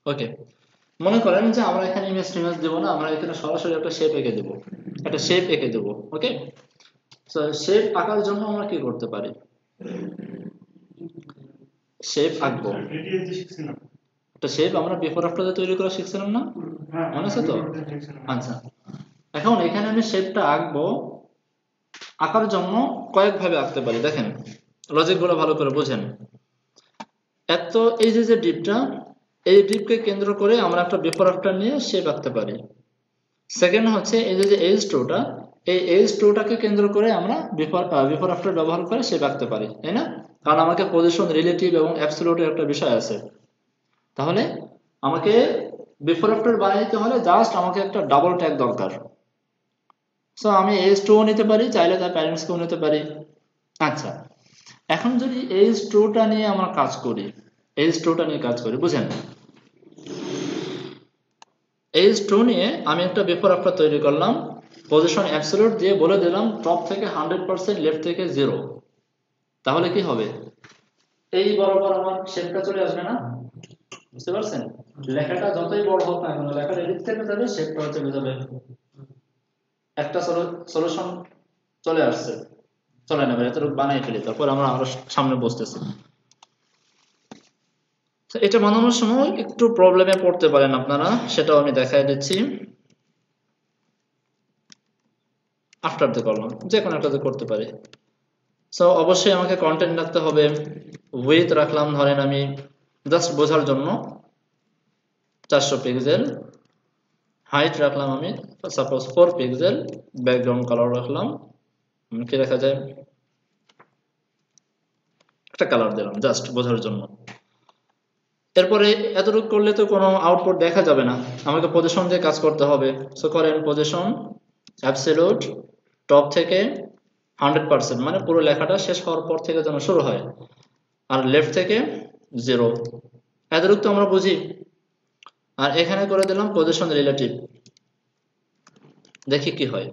ওকে, মনে করেন যে আমরা এখানে ইমেজ দেবো না, আমরা এখানে সরাসরি একটা শেপ এঁকে দেবো, একটা শেপ এঁকে দেবো। ওকে, তো শেপ আঁকার জন্য আমরা কি করতে পারি? শেপ আঁকবো, একটা শেপ আমরা বিফোর আফটার তৈরি করা শিখছিলাম না, মনে আছে তো? আচ্ছা, এখন এখানে আমি শেপটা আঁকবো। আঁকার জন্য কয়েক ভাবে আঁকতে পারি, দেখেন লজিক গুলো ভালো করে বুঝেন। এত এই যে ডিপটা, এই ডিপকে কেন্দ্র করে আমরা একটা বিফোর আফটার নিয়ে শেপ আঁকতে পারি। সেকেন্ড হচ্ছে এই যে এইচ টুটা, এই এইচ টুটাকে কেন্দ্র করে আমরা বিফোর আফটার ব্যবহার করে শেপ আঁকতে পারি, তাই না? কারণ আমাকে পজিশন, রিলেটিভ এবং অ্যাবসলিউটের একটা বিষয় আছে। তাহলে আমাকে বিফোর আফটার বানাইতে হলে জাস্ট আমাকে একটা ডাবল ট্যাগ দরকার। সো আমি এইচ টু নিতে পারি, চাইলে তার প্যারেন্টসকেও নিতে পারি। আচ্ছা, এখন যদি এইচ টুটা নিয়ে আমরা কাজ করি, এইচ টুটা নিয়ে কাজ করি, বুঝেন? এইচ টু নিয়ে আমি একটা বিফোর আফটার তৈরি করলাম, পজিশন অ্যাবসলিউট দিয়ে বলে দিলাম টপ থেকে 100%, লেফট থেকে 0। তাহলে কি হবে? এই বরাবর আমার শেপটা চলে আসবে না? বুঝতে পারছেন? লেখাটা যতই বড় হোক না কেন, লেখাটা এদিক থেকে যাবে, শেপটাও চলে যাবে। একটা সলিউশন চলে আসছে। চলে নেবে, এতটুকু বানাই ফেলি, তারপর আমরা আরো সামনে বসতেছি। এটা বানানোর সময় একটু প্রবলেমে পড়তে পারেন আপনারা, সেটাও আমি দেখাই দিচ্ছি। আফটারতে করলাম, যে কোনো একটাতে করতে পারি। সো অবশ্যই আমাকে কন্টেন্ট রাখতে হবে। উইথ রাখলাম ধরেন আমি জাস্ট বোঝার জন্য 400 পিক্সেল। হাইট রাখলাম আমি সাপোজ 4 পিক্সেল। ব্যাকগ্রাউন্ড কালার রাখলাম, কি রাখা যায়, একটা কালার দিলাম জাস্ট বোঝার জন্য। এরপরে এতটুকু করলে তো কোনো আউটপুট দেখা যাবে না, আমাকে পজিশন দিয়ে কাজ করতে হবে। সো করেন পজিশন অ্যাবসলিউট, টপ থেকে 100%, মানে পুরো লেখাটা শেষ হওয়ার পর থেকে যেন শুরু হয়, আর লেফট থেকে 0। এতটুকু তো আমরা বুঝি। আর এখানে করে দিলাম পজিশন রিলেটিভ, দেখি কি হয়।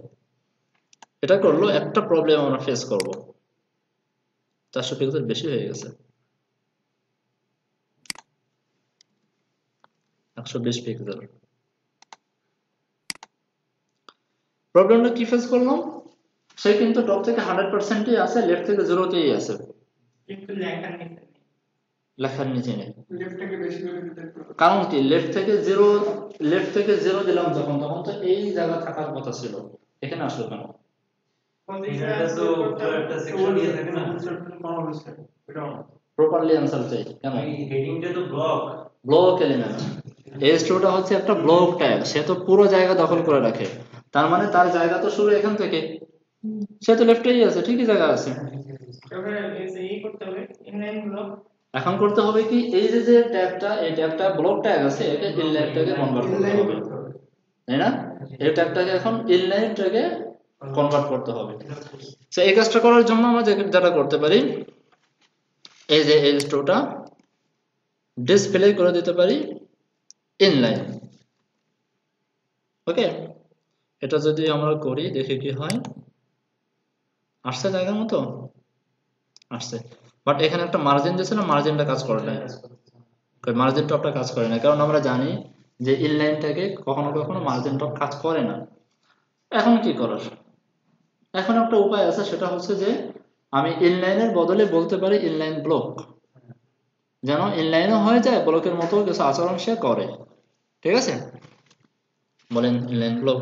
এটা করলো একটা প্রবলেম আমরা ফেস করব, 400 পিক্সেল বেশি হয়ে গেছে, 120 পিক্সেল। প্রবলেমটা কি ফেস করলাম? সে কিন্তু টপ থেকে 100%ই আছে, লেফট থেকে 0তেই আছে, কিন্তু লেখার নিচে নেই। কারণ কি? লেফট থেকে 0 দিলাম যখন, তখন তো এই জায়গা থাকার কথা ছিল, এখানে আসলো কেন? প্রপারলি অ্যান্সার চাই কেন? ব্লক এলিমেন্ট, এস টুটা হচ্ছে একটা ব্লক ট্যাগ, সে তো পুরো জায়গা দখল করে রাখে। তার মানে তার জায়গা তো শুরু এখান থেকে, সে তো লেফটেই আছে, ঠিকই জায়গা আছে। এখন করতে হবে কি, এই যে ট্যাগটা, এই ট্যাগটা ব্লক ট্যাগ আছে, একে ইনলাইন ট্যাগে কনভার্ট করতে হবে, তাই না? এই ট্যাগটাকে এখন ইনলাইন ট্যাগে কনভার্ট করতে হবে। তো এই কাজটা করার জন্য আমরা যেটা করতে পারি, এই যে এই স্টোরটা ডিসপ্লে করে দিতে পারি ইনলাইন। ওকে, এটা যদি আমরা করি দেখি কি হয়। আসছে জায়গার মতো আসছে, বাট এখানে একটা মার্জিন দিয়েছে না, মার্জিনটা কাজ করে না, মার্জিন টপটা কাজ করে না, কারণ আমরা জানি যে ইনলাইন থেকে কখনো কখনো মার্জিন টপ কাজ করে না। এখন কি করার? এখন একটা উপায় আছে, সেটা হচ্ছে যে আমি ইনলাইনের বদলে বলতে পারি ইনলাইন ব্লক, যেন ইনলাইনও হয়ে যায়, ব্লকের মতো কিছু আচরণ সে করে। ঠিক আছে, বলেন ইনলাইন ব্লক।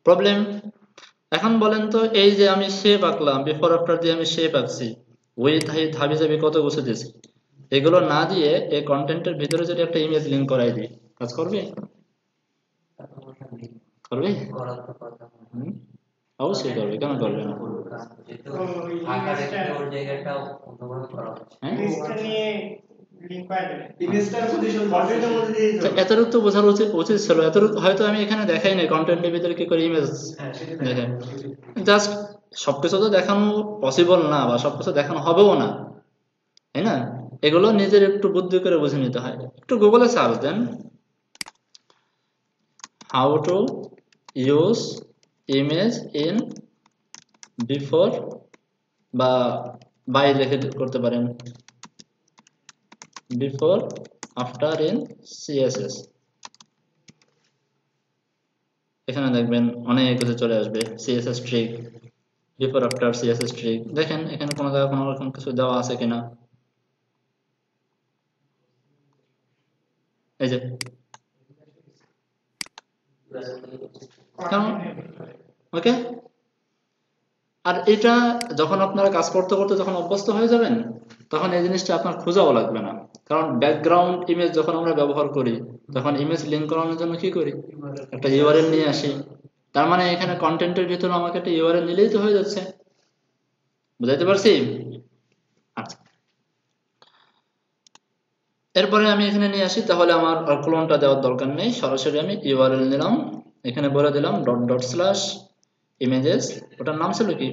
প্রবলেম? এখন বলেন তো, এই যে আমি শেপ আঁকলাম, বিফোর আফটার দিয়ে আমি শেপ আঁকছি, উইথ হাইট হাবি জাবি কত কিছু দিয়েছি, এগুলো না দিয়ে এই কন্টেন্টের ভিতরে যদি একটা ইমেজ লিঙ্ক করাই দিই, কাজ করবে? করবে? অবশ্যই করবে, কেন করবে না? এতটুকু তো বোঝার উচিত ছিল, এতটুকু হয়তো আমি এখানে দেখাই নাই কন্টেন্টের ভিতরে কি করে ইমেজ দেখেন। জাস্ট সবকিছু তো দেখানো পসিবল না, বা সবকিছু দেখানো হবেও না, তাই না? এগুলো নিজের একটু বুদ্ধি করে বুঝে নিতে হয়। একটু গুগলে সার্চ দেন, how to use image in before, বা বাই লিখে করতে পারেন, বিফোর আফটার ইন সিএসএস। এখানে দেখবেন অনেক কিছু চলে আসবে, CSS trick, before after CSS trick. দেখেন এখানে কোনো জায়গায় কোনো রকম কিছু দেওয়া আছে কিনা, এই যে ওকে। আর এটা যখন আপনারা কাজ করতে করতে যখন অভ্যস্ত হয়ে যাবেন, তখন এই জিনিসটা আপনার খোঁজাও লাগবে না। কারণ ব্যাকগ্রাউন্ড ইমেজ যখন আমরা ব্যবহার করি, তখন ইমেজ লিঙ্ক করানোর জন্য কি করি, একটা ইউআরএল নিয়ে আসি। তার মানে এখানে কন্টেন্টের ভিতরে আমাকে একটা ইউআরএল নিলেই তো হয়ে যাচ্ছে। বুঝাইতে পারছি? আচ্ছা, এরপরে আমি এখানে নিয়ে আসি, তাহলে আমার ক্লোনটা দেওয়ার দরকার নেই, সরাসরি আমি ইউআরএল নিলাম, এখানে বলে দিলাম ডট ডট স্ল্যাশ ইমেজেস। ওটার নাম ছিল কি,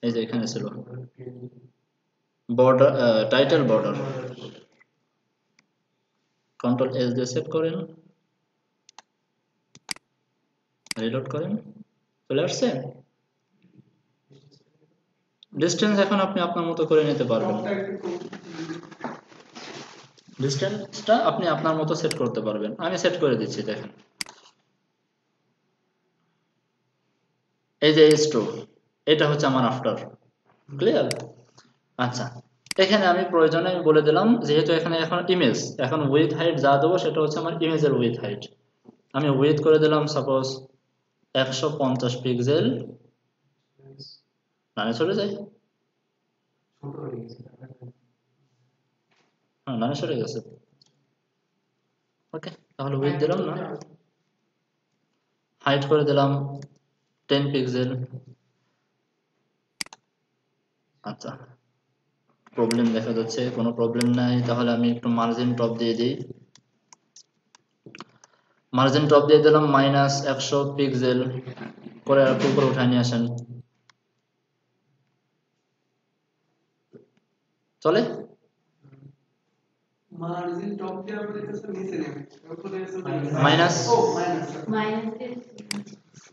এই যে এখানে ছিল border, title border. Control S দিয়ে সেভ করেন, রিলোড করেন, চলে আসছে। ডিসটেন্স এখন আপনি আপনার মতো করে নিতে পারবেন, ডিসটেন্সটা আপনি আপনার মতো সেট করতে পারবেন। আমি সেট করে দিচ্ছি, দেখেন এই যে S2, এটা হচ্ছে আমার আফটার। ক্লিয়ার? আচ্ছা, এখানে আমি প্রয়োজনে আমি বলে দিলাম, যেহেতু এখানে এখন ইমেজ, এখন উইথ হাইট যা দেবো সেটা হচ্ছে আমার ইমেজের উইথ হাইট। আমি উইথ করে দিলাম সাপোজ 150 পিক্সেল। ডানে চলে যাই, হ্যাঁ ডানে সরে গেছে। ওকে, তাহলে উইথ দিলাম না, হাইট করে দিলাম 10 পিক্সেল। আচ্ছা, প্রবলেম দেখা যাচ্ছে, কোনো প্রবলেম নাই, তাহলে আমি একটু মার্জিন টপ দিয়ে দিই। মার্জিন টপ দিয়ে দিলাম -100 পিক্সেল করে, আর উপরে উঠায় নিয়ে আসেন, চলে? মাইনাস,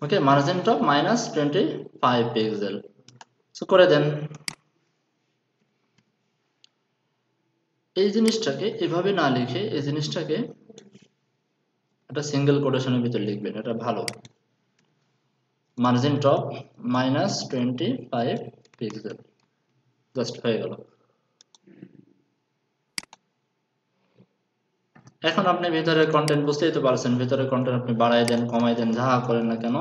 ওকে, মার্জিন টপ -25 পিক্সেল করে দেন। এই জিনিসটাকে এভাবে না লিখে এই জিনিসটাকে একটা সিঙ্গেল কোটেশনের ভিতর লিখবেন, এটা ভালো। মার্জিন টপ -25 পিক্সেল, জাস্ট হয়ে গেল। এখন আপনি ভিতরে কন্টেন্ট বুঝতেই তো পারছেন, ভিতরে কন্টেন্ট আপনি বাড়াই দেন কমাই দেন যা করেন না কেন,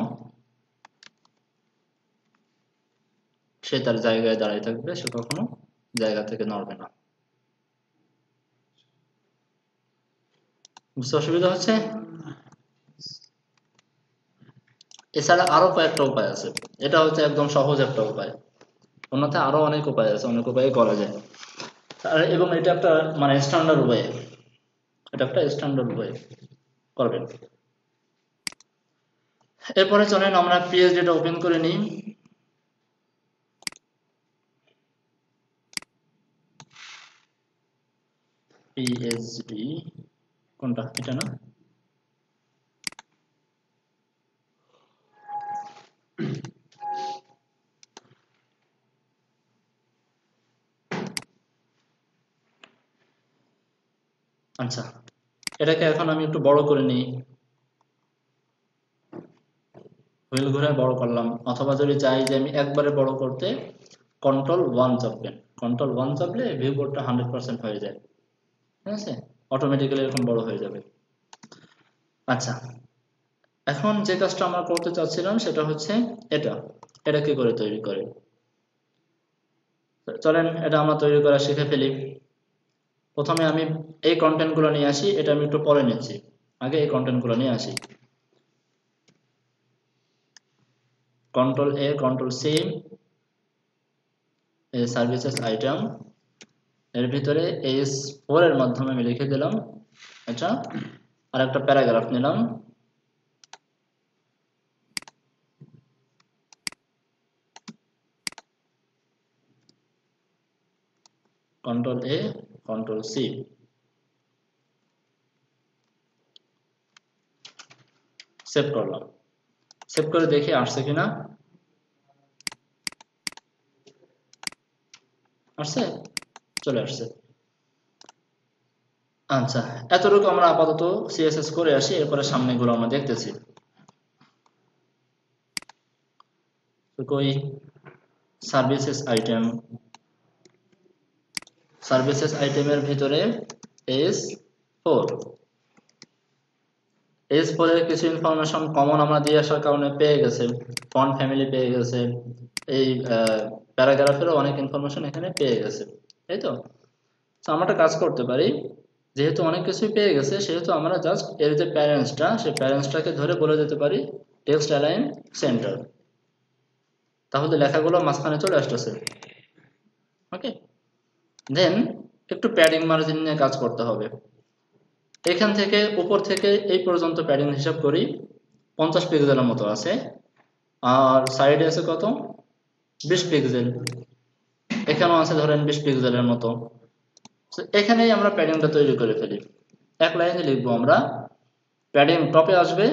সে তার জায়গায় দাঁড়িয়ে থাকবে, সে কখনো জায়গা থেকে নড়বে না। বুঝতে অসুবিধা হচ্ছে? এছাড়া আরো কয়েকটা উপায় আছে, এটা হচ্ছে একদম সহজ একটা উপায়, অন্যথায় আরো অনেক উপায় আছে, অনেক উপায়ে করা যায়। এবং এটা একটা মানে স্ট্যান্ডার্ড ওয়ে, এটা একটা স্ট্যান্ডার্ড ওয়ে করবেন। এরপরে চলেন আমরা পিএইচডিটা ওপেন করে নিই। পিএইচডি কোনটা, এটা না? আচ্ছা, এটাকে এখন আমি একটু বড় করে নিই, হুইল ঘুরে বড় করলাম, অথবা যদি চাই যে আমি একবারে বড় করতে, Ctrl+1 চাপবেন, Ctrl+1 চাপলে ভিউ বোর্ডটা 100% হয়ে যায়, ঠিক আছে, অটোমেটিক্যালি এরকম বড় হয়ে যাবে। আচ্ছা, এখন যে কাজটা আমরা করতে চাচ্ছিলাম সেটা হচ্ছে এটা কি করে তৈরি করে, চলেন এটা আমরা তৈরি করা শিখে ফেলি। প্রথমে আমি এই কন্টেন্ট গুলো নিয়ে আসি, এটা আমি একটু পরে নিচ্ছি, আগে এই কন্টেন্ট গুলো নিয়ে আসি। Ctrl+A Ctrl+C, এই সার্ভিসেস আইটেম, এর ভিতরে S4 এর মাধ্যমে আমি লিখে দিলাম এটা, আর একটা প্যারাগ্রাফ নিলাম, Ctrl+A Ctrl+C, সেভ করলাম। সেভ করে দেখি আসছে কিনা। আসছে, চলে আসছে। আচ্ছা, এতটুকু আমরা আপাতত সিএসএস করে আসি, এরপরে সামনেগুলো আমরা দেখতেছি। কই সার্ভিসেস আইটেম, সার্ভিসেস আইটেমের ভিতরে S4, S4 এর কিছু ইনফরমেশন কমন আমরা দিয়ে আসার কারণে পেয়ে গেছে, ফন্ট ফ্যামিলি পেয়ে গেছে, এই প্যারাগ্রাফেরও অনেক ইনফরমেশন এখানে পেয়ে গেছে, তাই তো? আমরা একটা কাজ করতে পারি, যেহেতু অনেক কিছুই পেয়ে গেছে সেহেতু আমরা জাস্ট এর যে প্যারেন্টসটা, সেই প্যারেন্টসটাকে ধরে বলে দিতে পারি টেক্সট অ্যালাইন সেন্টার, তাহলে লেখাগুলো মাঝখানে চলে আসতেছে। ওকে, দেন একটু প্যাডিং মার্জিন নিয়ে কাজ করতে হবে। এখান থেকে উপর থেকে এই পর্যন্ত প্যাডিং হিসাব করি 50 পিক্সেলের মতো আছে, আর সাইডে আছে কত, 20 পিক্সেল, এখানেও আছে ধরেন 20 পিক্সেলের মতো। এখানেই আমরা প্যাডিংটা তৈরি করে ফেলি। এক লাইনে লিখবো আমরা, প্যাডিং টপে আসবে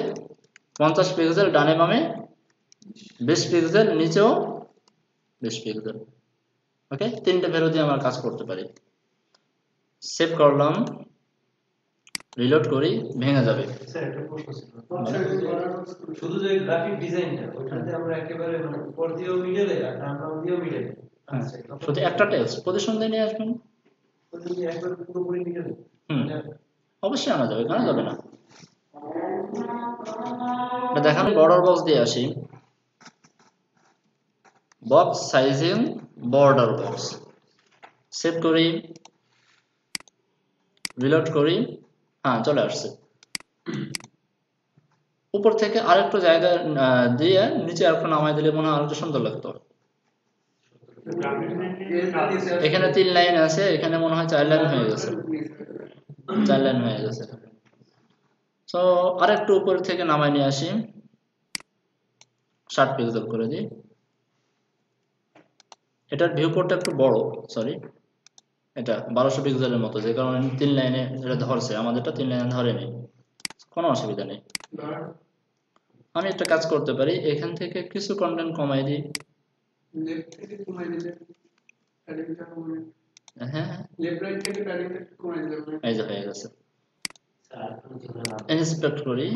50 পিক্সেল, ডানে বামে 20 পিক্সেল, নিচেও 20 পিক্সেল। ওকে, তিনটে ভ্যালু দিয়ে আমরা কাজ করতে পারি। সেভ করলাম, রিলোড করি, ভেঙে যাবে। শুধু যে গ্রাফিক ডিজাইনটা ওইটাতে আমরা একেবারে মানে উপর দিয়েও মিডলে আর ডান দিয়েও মিডলে, শুধু একটা টেক্সট পজিশন দিয়ে নিয়ে আসবেন, একবার পুরোপুরি মিডলে। অবশ্যই আনা যাবে, কেন যাবে না? দেখানো বর্ডার বক্স দিয়ে আসি, box sizing border box, save করি, রিলোড করি, হ্যাঁ চলে আসছে। উপর থেকে আরেকটু জায়গা দিয়ে নিচে আরেকটু নামাই দিলে মনে হয় আরেকটু সুন্দর লাগতো। এখানে 3 লাইন আছে, এখানে মনে হয় 4 লাইন হয়ে গেছে, 4 লাইন হয়ে গেছে। তো আরেকটু উপর থেকে নামাই নিয়ে আসি, 60 পিক্সেল করে দিই। এটার ভিউ পোর্টটা একটু বড়, সরি, এটা 1200 পিক্সেলের মতো, যে কারণে 3 লাইনে এটা ধরছে, আমাদেরটা 3 লাইনে ধরেনি, কোনো অসুবিধা নেই। আমি একটা কাজ করতে পারি, এখান থেকে কিছু কন্টেন্ট কমাই দিই, হ্যাঁ এই যে হয়ে গেছে। ইন্সপেক্ট করি,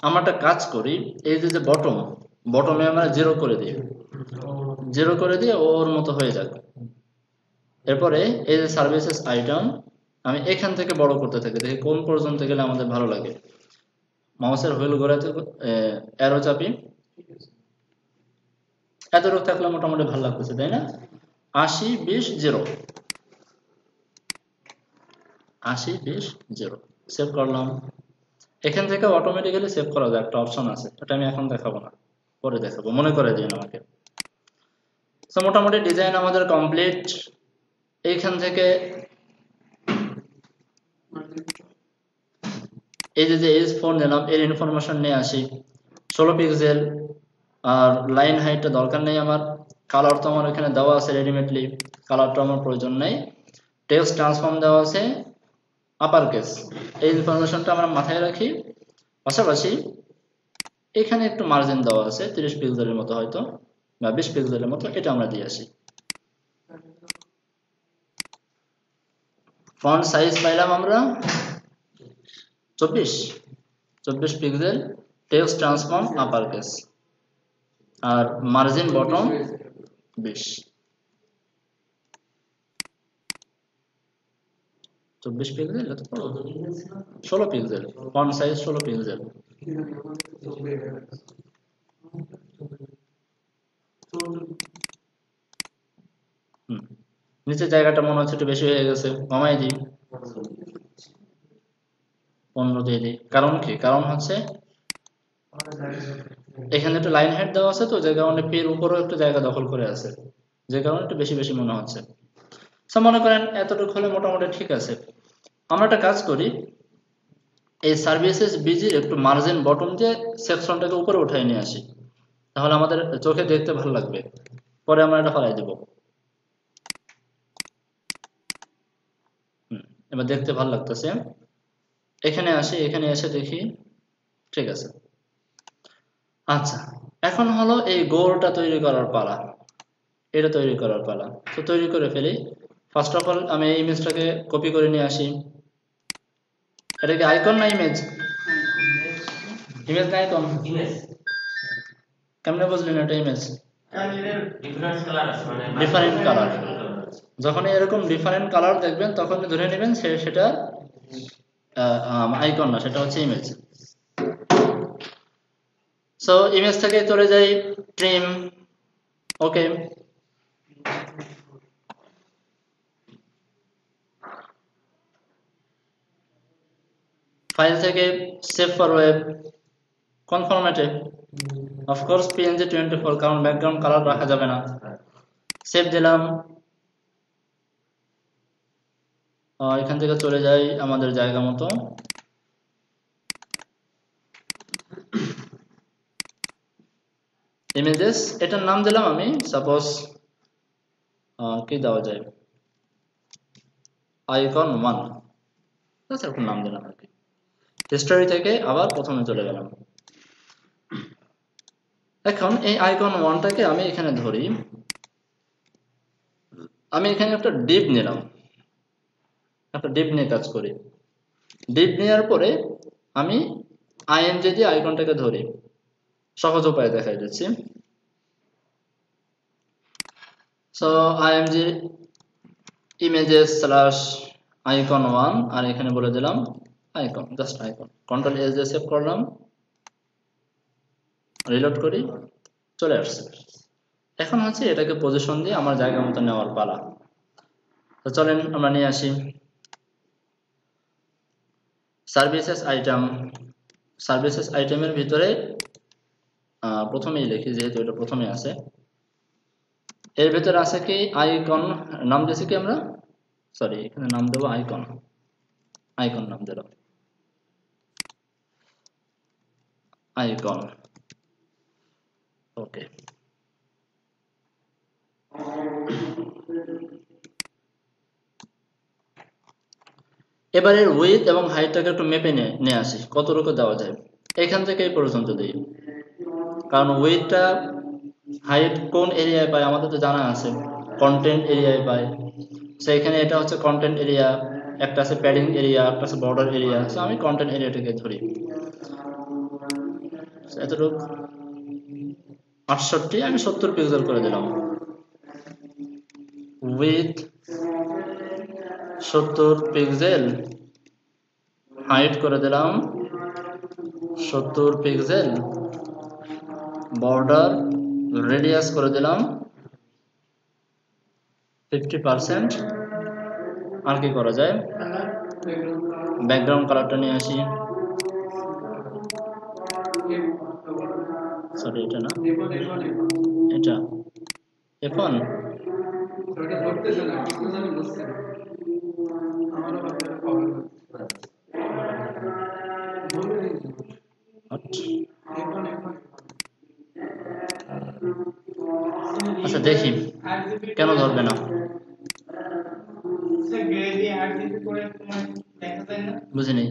আমরা একটা কাজ করি, এই যে বটম, বটমে আমরা 0 করে দিই, 0 করে দিয়ে ওর মতো হয়ে যাক। এরপরে এই যে সার্ভিসেস আইটেম, আমি এখান থেকে বড় করতে থাকি, দেখি কোন পর্যন্ত গেলে আমাদের ভালো লাগে। মাউসের হুইল ঘোরাতে অ্যারো চাপি, এতটুকু থাকলে মোটামুটি ভালো লাগতেছে, তাই না? 80 20 0, 80 20 0, সেভ করলাম। এখান থেকে অটোমেটিক্যালি সেভ করা যায়, একটা অপশন আছে, এটা আমি এখন দেখাবো না, পরে দেখাবো, মনে করে দিন আমাকে। তো মোটামুটি ডিজাইন আমাদের কমপ্লিট। এইখান থেকে এই যে S4 নিলাম, এর ইনফরমেশন নিয়ে আসি, 16 পিক্সেল, আর লাইন হাইটটা দরকার নেই আমার, কালার তো আমার এখানে দেওয়া আছে রেডিমেডলি, কালারটা আমার প্রয়োজন নেই। টেক্সট ট্রান্সফর্ম দেওয়া আছে আপার কেস, এই ইনফরমেশনটা আমরা মাথায় রাখি। পাশাপাশি এখানে একটু মার্জিন দেওয়া আছে 30 পিক্সেলের মতো হয়তো, বা 20 পিক্সেলের মতো, এটা আমরা দিয়ে আসি। ফন্ট সাইজ পাইলাম আমরা 24 pixel, text transform upper case, আর মার্জিন বটম 20, 24 পিক্সেল, এটা তো 16 পিক্সেল, ফন্ট সাইজ 16 পিক্সেল। নিচে জায়গাটা মনে হচ্ছে একটু বেশি হয়ে গেছে, কমাই দিই, 15 দিয়ে দিই। কারণ কি? কারণ হচ্ছে এখানে একটা লাইন হেড দেওয়া আছে, তো যে কারণে পের উপরেও একটু জায়গা দখল করে আছে, যে কারণে একটু বেশি বেশি মনে হচ্ছে। মনে করেন এতটুকু হলে মোটামুটি ঠিক আছে। আমরা একটা কাজ করি, এই সার্ভিসেস বিজির একটু মার্জিন বটম দিয়ে সেকশনটাকে উপরে উঠাই নিয়ে আসি, তাহলে আমাদের চোখে দেখতে ভালো লাগবে। পরে আমরা এটা ফলাই দেব, এবার দেখতে ভালো লাগতেছে। এখানে আসি, এখানে এসে দেখি ঠিক আছে। আচ্ছা, এখন হলো এই গোলটা তৈরি করার পালা। এটা তৈরি করার পালা। তো তৈরি করে ফেলি। ফার্স্ট অফ অল আমি এই ইমেজটাকে কপি করে নিয়ে আসি। এটা কি আইকন না ইমেজ? ইমেজ না আইকন? ইমেজ। কেমনে বুঝলেন এটা ইমেজ? ডিফারেন্ট কালার আছে, মানে ডিফারেন্ট কালার। যখন এরকম ডিফারেন্ট কালার দেখবেন তখন ধরে নেবেন সেটা আইকন না, সেটা হচ্ছে ইমেজ। সো ইমেজ থেকে চলে যাই ট্রিম। ওকে, ফাইল থেকে সেভ ফর ওয়েব। কোন ফরম্যাটে? অফকোর্স PNG 24, কারণ ব্যাকগ্রাউন্ড কালার রাখা যাবে না। সেভ দিলাম। এখান থেকে চলে যাই আমাদের জায়গা মতো। ইমেজেস, এটার নাম দিলাম আমি সাপোজ কি দেওয়া যায়, আইকন 1, এরকম নাম দিলাম আর কি। হিস্টোরি থেকে আবার প্রথমে চলে গেলাম। এখন এই আইকন 1টাকে আমি এখানে ধরি। আমি এখানে একটা ডিপ নিলাম, একটা ডিপ নিয়ে কাজ করি। ডিপ নেওয়ার পরে আমি ING দিয়ে আইকনটাকে ধরি। সহজ উপায়ে দেখাই দিচ্ছি। So ING images slash icon 1, আর এখানে বলে দিলাম icon, just icon. Control S দিয়ে সেভ করলাম, রিলোড করি, চলে আসছে। এখন হচ্ছে এটাকে পজিশন দিয়ে আমার জায়গা মতো নেওয়ার পালা। তো চলেন আমরা নিয়ে আসি। সার্ভিসেস আইটেম, সার্ভিসেস আইটেমের ভিতরে প্রথমেই লিখি, যেহেতু এটা প্রথমে আছে। এর ভিতরে আছে কি আইকন, নাম দিয়েছি কি আমরা, সরি এখানে নাম দেবো আইকন, আইকন নাম দিলাম আইকন। ওকে, এবার এর উইডথ এবং হাইটটাকে একটু মেপে নিয়ে আসি, কতটুকু দেওয়া যায়। এখান থেকে এই পর্যন্ত দিই, কারণ উইডথটা হাইট কোন এরিয়ায় পাই আমাদের তো জানা আছে, কন্টেন্ট এরিয়ায় পাই। সেইখানে এটা হচ্ছে কন্টেন্ট এরিয়া, একটা আছে প্যাডিং এরিয়া, একটা আছে বর্ডার এরিয়া। সো আমি কন্টেন্ট এরিয়াটাকে ধরি। এতটুকু 68, আমি 70 পিক্সেল করে দিলাম। উইথ 70 পিক্সেল, হাইট করে দিলাম 70 পিক্সেল, বর্ডার রেডিয়াস করে দিলাম 50%। আর কি করা যায়, ব্যাকগ্রাউন্ড কালারটা নিয়ে আসি। সরি এটা না, এটা এখন আচ্ছা দেখি কেন ধরবে না, বুঝিনি।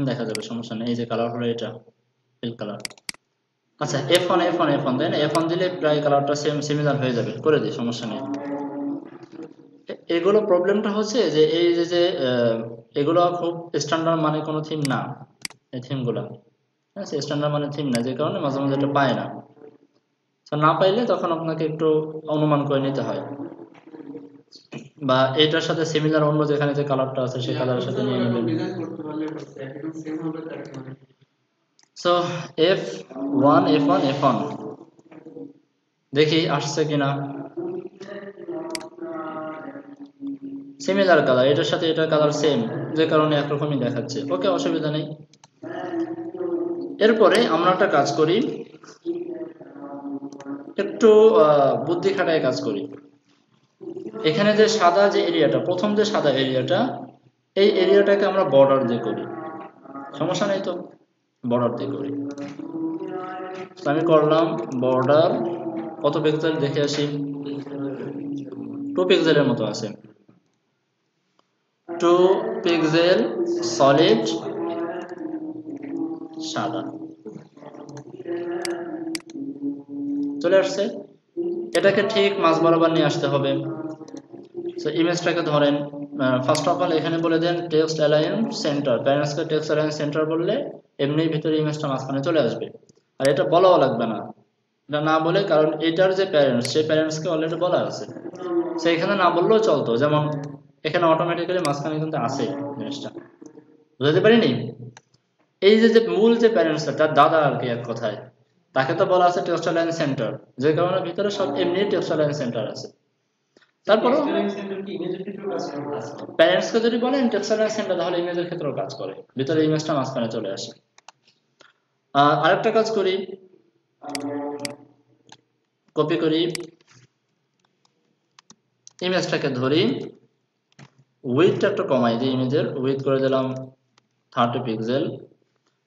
দেখা যাবে, সমস্যা নেই। এই যে কালার হলো এটা পিঙ্ক কালার। আচ্ছা F1 তাই না, F1 দিলে প্রায় কালারটা সিমিলার হয়ে যাবে, করে দিই, সমস্যা নেই। এগুলো প্রবলেমটা হচ্ছে যে এই যে এগুলো খুব স্ট্যান্ডার্ড মানে কোনো থিম না, এই থিমগুলো স্ট্যান্ডার্ড মানে থিম না, যে কারণে মাঝে মাঝে এটা পায় না। না পাইলে তখন আপনাকে একটু অনুমান করে নিতে হয়, বা এটার সাথে সিমিলার অন্য যেখানে যে কালারটা আছে সেই কালারের সাথে নিয়ে নেবেন। সো F1 দেখি আসছে কিনা। সিমিলার কালার, এটার সাথে এটার কালার সেম, যে কারণে একরকমই দেখাচ্ছে। ওকে, অসুবিধা নেই। এরপরে আমরা একটা কাজ করি, একটু বুদ্ধি খাটায় কাজ করি। এখানে যে সাদা যে এরিয়াটা, প্রথম যে সাদা এরিয়াটা, এই এরিয়াটাকে আমরা বর্ডার দিয়ে করি, সমস্যা নেই তো, বর্ডার দিয়ে করি। আমি করলাম বর্ডার, কত পিক্সেল দেখে আসি, 2 পিক্সেলের মতো আছে, 2 পিক্সেল সলিড সাদা চলে আসছে। এটাকে ঠিক মাঝ বরাবর নিয়ে আসতে হবে। সো ইমেজটাকে ধরেন ফার্স্ট অফ অল এখানে বলে দেন টেক্সট অ্যালাইন সেন্টার, প্যারেন্টসকে টেক্সট অ্যালাইন সেন্টার বললে এমনি ভিতরে ইমেজটা মাঝখানে চলে আসবে। আর এটা বলাও লাগবে না, এটা না বলে, কারণ এটার যে প্যারেন্টস সেই প্যারেন্টসকে অলরেডি বলা আছে, সে এখানে না বললেও চলতো। যেমন এখানে অটোমেটিক্যালি মাঝখানে কিন্তু আছে জিনিসটা, বুঝতে পারিনি? এই যে মূল যে প্যারেন্টসটা তার দাদা আর কি, এক কথায় তাকে তো বলা আছে টেক্সট অ্যালাইন সেন্টার, যে কারণে ভিতরে সব এমনি টেক্সট অ্যালাইন সেন্টার আছে। তারপরে প্যারেন্টসকে যদি বলেন টেক্সট অ্যালাইন সেন্টার, তাহলে ইমেজের ক্ষেত্রেও কাজ করে, ভিতরে ইমেজটা মাঝখানে চলে আসে। আরেকটা কাজ করি, কপি করি, ইমেজটাকে ধরি, উইথটা একটু কমাই দিই, ইমেজের উইথ করে দিলাম 30 পিক্সেল,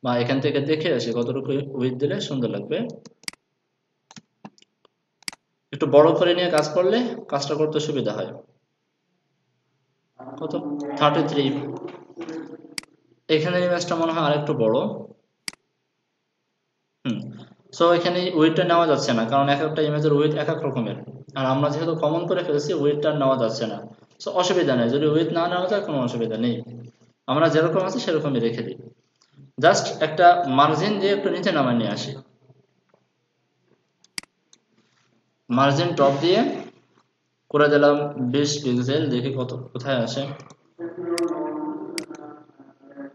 বা এখান থেকে দেখে আসি কতটুকু উইথ দিলে সুন্দর লাগবে। একটু বড় করে নিয়ে কাজ করলে কাজটা করতে সুবিধা হয়। কত 33, এখানে ইমেজটা মনে হয় আরেকটু বড়। সো এখানে উইথটা নেওয়া যাচ্ছে না, কারণ এক একটা ইমেজের উইথ এক এক রকমের, আর আমরা যেহেতু কমন করে ফেলেছি উইথটা নেওয়া যাচ্ছে না। সো অসুবিধা নেই, যদি উইথ না নেওয়া যায় কোনো অসুবিধা নেই, আমরা যেরকম আছে সেরকমই রেখে দিই। জাস্ট একটা মার্জিন দিয়ে একটু নিচে নামায় নিয়ে আসি, মার্জিন টপ দিয়ে করে দিলাম 20 পিক্সেল, দেখি কত কোথায় আসে,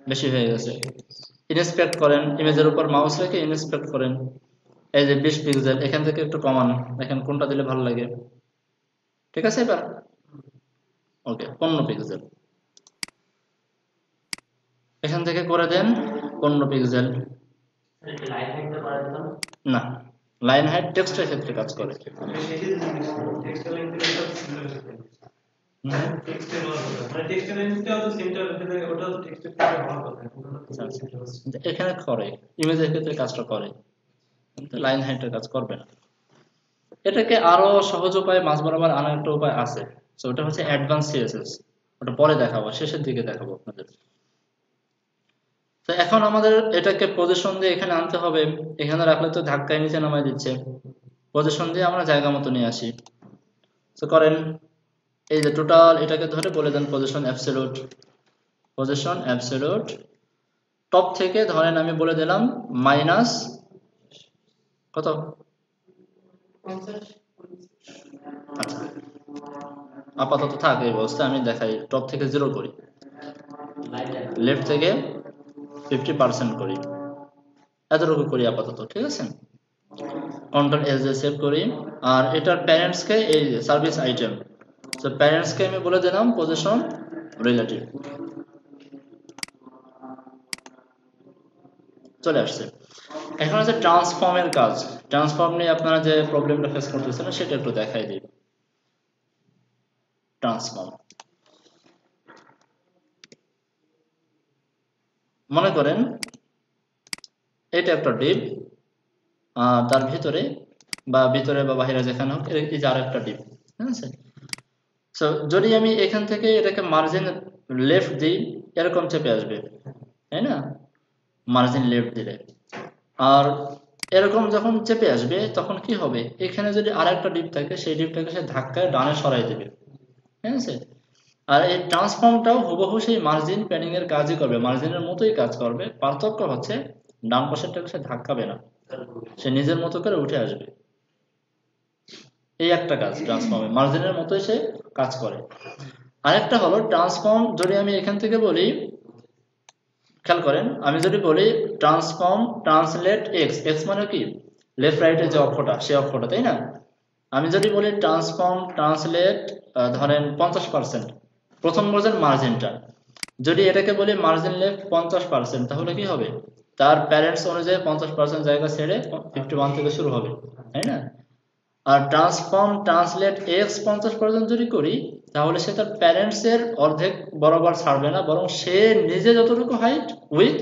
বেশি হয়ে গেছে। ইনস্পেক্ট করেন, ইমেজের উপর মাউস রেখে ইনস্পেক্ট করেন, এই যে 20 পিক্সেল, এখান থেকে একটু কমান, দেখেন কোনটা দিলে ভালো লাগে। ঠিক আছে, এবার ওকে 15 পিক্সেল, এখান থেকে করে দেন 15 পিক্সেল। না, লাইন হাইট টেক্সটের ক্ষেত্রে কাজ করে। এখানে করে, ইমেজের ক্ষেত্রে কাজটা করে, কিন্তু লাইন হাইটের কাজ করবে না। এটাকে আরো সহজ উপায় মাঝ বরাবর আনার একটা উপায় আছে, তো ওটা হচ্ছে অ্যাডভান্স সিএসএস, ওটা পরে দেখাবো, শেষের দিকে দেখাবো আপনাদের। তো এখন আমাদের এটাকে পজিশন দিয়ে এখানে আনতে হবে, এখানে রাখলে তো ধাক্কায় নিচে নামাই দিচ্ছে, পজিশন দিয়ে আমরা জায়গা মতো নিয়ে আসি। তো করেন, এই যে টোটাল এটাকে ধরে বলে দেন position absolute, position absolute, top থেকে ধরেন আমি বলে দিলাম মাইনাস কত, আচ্ছা আপাতত থাক এই অবস্থা, আমি দেখাই, টপ থেকে 0 করি, লেফট থেকে 50% করি, এতটুকু করি আপাতত, ঠিক আছে। কন্ট্রোল এস দিয়ে সেভ করি, আর এটার প্যারেন্টসকে এই সার্ভিস আইটেম, তো প্যারেন্টসকে আমি বলে দিলাম পজিশন রিলেটিভ, চলে আসছে। এখন আছে ট্রান্সফর্মের কাজ, ট্রান্সফর্ম নিয়ে আপনারা যে প্রবলেমটা ফেস করতেছেন সেটা একটু দেখাই দিই। ট্রান্সফর্ম, মনে করেন এটা একটা ডিপ, তার ভিতরে বা বাহিরে যেখানে হোক, এই যে আর একটা ডিপ, ঠিক আছে। সো যদি আমি এখান থেকে এটাকে মার্জিন লেফট দিই, এরকম চেপে আসবে, তাই না, মার্জিন লেফট দিলে। আর এরকম যখন চেপে আসবে তখন কি হবে, এখানে যদি আর একটা ডিপ থাকে সেই ডিপটাকে সে ধাক্কায় ডানে সরাই দেবে, ঠিক আছে। আর এই ট্রান্সফর্মটাও হুবহু সেই মার্জিন প্যানিং এর কাজই করবে, মার্জিনের মতোই কাজ করবে, পার্থক্য হচ্ছে ডান পাশেরটাকে সে ধাক্কাবে না, সে নিজের মতো করে উঠে আসবে। এই একটা কাজ ট্রান্সফর্মে, মার্জিনের মতোই সে কাজ করে। আরেকটা হলো ট্রান্সফর্ম, যদি আমি এখান থেকে বলি, খেয়াল করেন, আমি যদি বলি ট্রান্সফর্ম ট্রান্সলেট এক্স, এক্স মানে কি লেফট রাইটের যে অক্ষটা, সেই অক্ষটা, তাই না। আমি যদি বলি ট্রান্সফর্ম ট্রান্সলেট ধরেন 50%, প্রথম বর্জের মার্জিনটা, যদি এটাকে বলি মার্জিন লেফট 50%, তাহলে কি হবে, তার প্যারেন্টস অনুযায়ী 50% জায়গা ছেড়ে 51 থেকে শুরু হবে, তাই না। আর ট্রান্সফর্ম ট্রান্সলেট এক্স 50% যদি করি, তাহলে সে তার প্যারেন্টস এর অর্ধেক বরাবর ছাড়বে না, বরং সে নিজে যতটুকু হাইট উইথ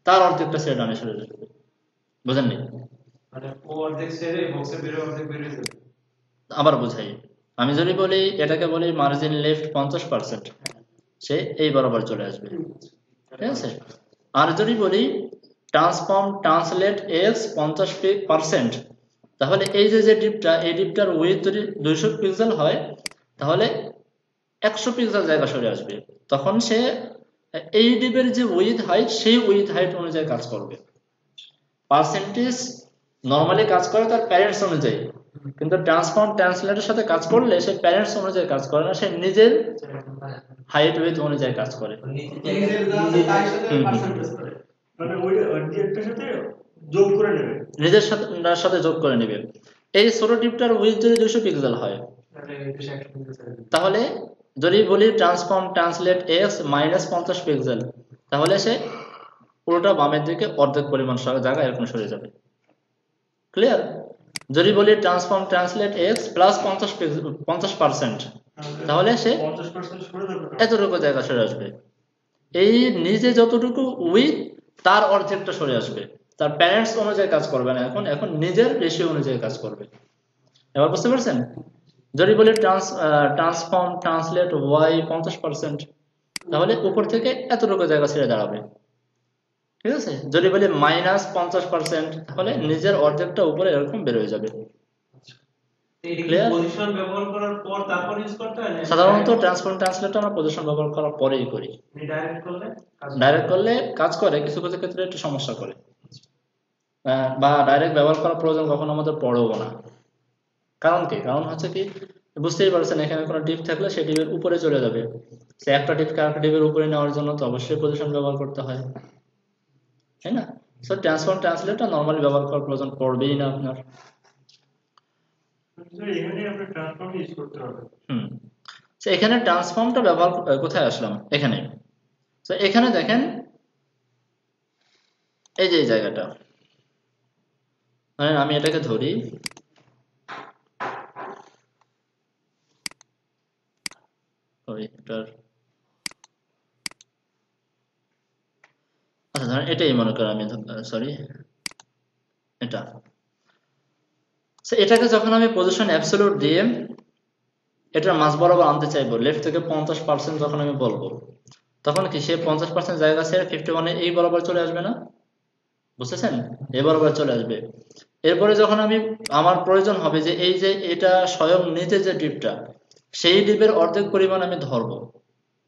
তার অর্ধেকটা ছেড়ে ডানে সরে যাবে, বুঝেননি? আবার বুঝাই, আমি যদি বলি এটাকে বলি মার্জিন লেফট 50%, সে এই বরাবর চলে আসবে, ঠিক আছে। আর যদি বলি ট্রান্সফর্ম ট্রান্সলেট এক্স 50%, তাহলে এই যে ডিপটা, এই ডিপটার উইডথ যদি 200 পিক্সেল হয় তাহলে 100 পিক্সেল জায়গা সরে আসবে। তখন সে এই ডিপের যে উইডথ হাইট সেই উইডথ হাইট অনুযায়ী কাজ করবে। পার্সেন্টেজ নরমালি কাজ করে তার প্যারেন্টস অনুযায়ী, কিন্তু ট্রান্সফর্ম ট্রান্সলেটের সাথে কাজ করলে সে প্যারেন্টস অনুযায়ী কাজ করে না, সে নিজের হাইট উইডথ অনুযায়ী কাজ করে। নিজের সাথে যোগ করে নেবে। এই ছোট টিপটার উইডথ যদি 200 পিক্সেল হয় তাহলে যদি বলি ট্রান্সফর্ম ট্রান্সলেট এক্স -50 পিক্সেল, তাহলে সে পুরোটা বামের দিকে অর্ধেক পরিমাণ জায়গা এরকম সরে যাবে। ক্লিয়ার? যদি বলি ট্রান্সফর্ম ট্রান্সলেট এক্স +50%, তাহলে সে এতটুকু জায়গা সরে আসবে। এই নিজে যতটুকু উইথ তার অর্ধেকটা সরে আসবে, তার প্যারেন্টস অনুযায়ী কাজ করবে না, এখন নিজের রেশিও অনুযায়ী কাজ করবে। এবার বুঝতে পারছেন? যদি বলি ট্রান্সফর্ম ট্রান্সলেট ওয়াই 50%, তাহলে উপর থেকে এতটুকু জায়গা ছেড়ে দাঁড়াবে। ঠিক আছে? যদি বলি -50%, তাহলে নিজের অর্ধেকটা উপরে এরকম বের হয়ে যাবে। সাধারণত ট্রান্সফর্ম ট্রান্সলেট আমরা পজিশন ব্যবহার করার পরেই করি। ডাইরেক্ট করলে কাজ করে, কিছু কিছু ক্ষেত্রে একটু সমস্যা করে, বা ডাইরেক্ট ব্যবহার করার প্রয়োজন কখনো আমাদের পড়েও না। কারণ কি? কারণ হচ্ছে কি, বুঝতেই পারছেন এখানে কোনো ডিপ থাকলে সেই ডিপের উপরে চলে যাবে। সে একটা ডিপকে আরেকটা ডিপের উপরে নেওয়ার জন্য তো অবশ্যই পজিশন ব্যবহার করতে হয়, তাই না? সো ট্রান্সফর্ম ট্রান্সলেটটা নরমালি ব্যবহার করার প্রয়োজন পড়বেই না আপনার। এখানে ট্রান্সফর্মটা ব্যবহার কোথায় আসলাম? এখানে। তো এখানে দেখেন এই যে জায়গাটা, মানে আমি এটাকে ধরি, আচ্ছা ধরেন এটাই মনে করেন, আমি সরি এটাকে যখন আমি পজিশন অ্যাবসলিউট দিয়ে এটার মাঝ বরাবর আনতে চাইবো, লেফট থেকে 50% যখন আমি বলবো, তখন কি সে 50% জায়গা ছেড়ে 51 এই বরাবর চলে আসবে না? বুঝতেছেন? এই বরাবর চলে আসবে। এরপরে যখন আমার প্রয়োজন হবে যে এই যে এটা স্বয়ং নিচে যে ডিপটা, সেই ডিপের অর্ধেক পরিমাণ আমি ধরবো,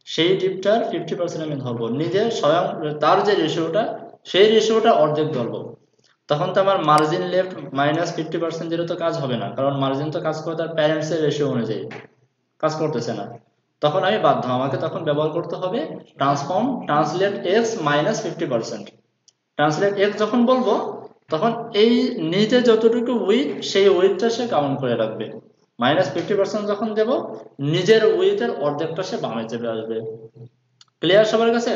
সেই ডিপটার 50% আমি ধরবো, নিজে স্বয়ং তার যে রেশিওটা সেই রেশিওটা অর্ধেক ধরবো। তখন তো আমার মার্জিন লেফট -50% যেটা তো কাজ হবে না, কারণ মার্জিন তো কাজ করে তার প্যারেন্টস এর রেশিও অনুযায়ী, কাজ করতেছে না। তখন আমি বাধ্য, আমাকে তখন ব্যবহার করতে হবে transform translate x -50%। Translate x যখন বলবো তখন এই নিচে যতটুকু উইথ সেই উইথটা সে কাউন্ট করে রাখবে। -50% যখন দেব, নিজের উইথের অর্ধেকটা সে বামে চেপে আসবে। ক্লিয়ার সবার কাছে?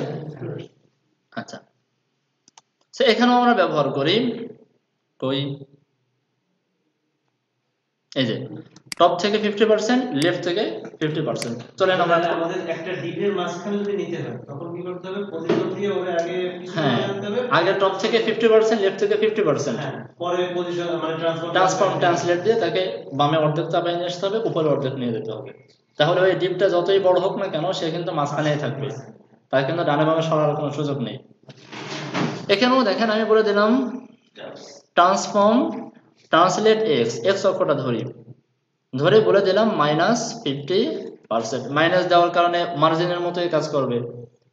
আচ্ছা, এখানেও আমরা ব্যবহার করি এই যে টপ থেকে 50%, লেফট থেকে 50%। চলেন আমরা আমাদের একটা ডিপের মাঝখানে যদি নিতে হয় তখন কি করতে হবে? পজিশন দিয়ে ওরে আগে হ্যাঁ, আগে টপ থেকে 50%, লেফট থেকে 50%, হ্যাঁ, পরে পজিশন মানে ট্রান্সফর্ম ট্রান্সলেট দিয়ে তাকে বামে অর্ধেক চাপায় নিয়ে আসতে হবে, উপরে অর্ধেক নিয়ে যেতে হবে। তাহলে ওই ডিপটা যতই বড় হোক না কেন সে কিন্তু মাঝখানেই থাকবে, তার কিন্তু ডানে বামে সরার কোনো সুযোগ নেই। এখানেও দেখেন আমি বলে দিলাম ট্রান্সফর্ম ট্রান্সলেট এক্স, এক্স অক্ষরটা ধরে বলে দিলাম -50%। মাইনাস দেওয়ার কারণে মার্জিনের মতোই কাজ করবে,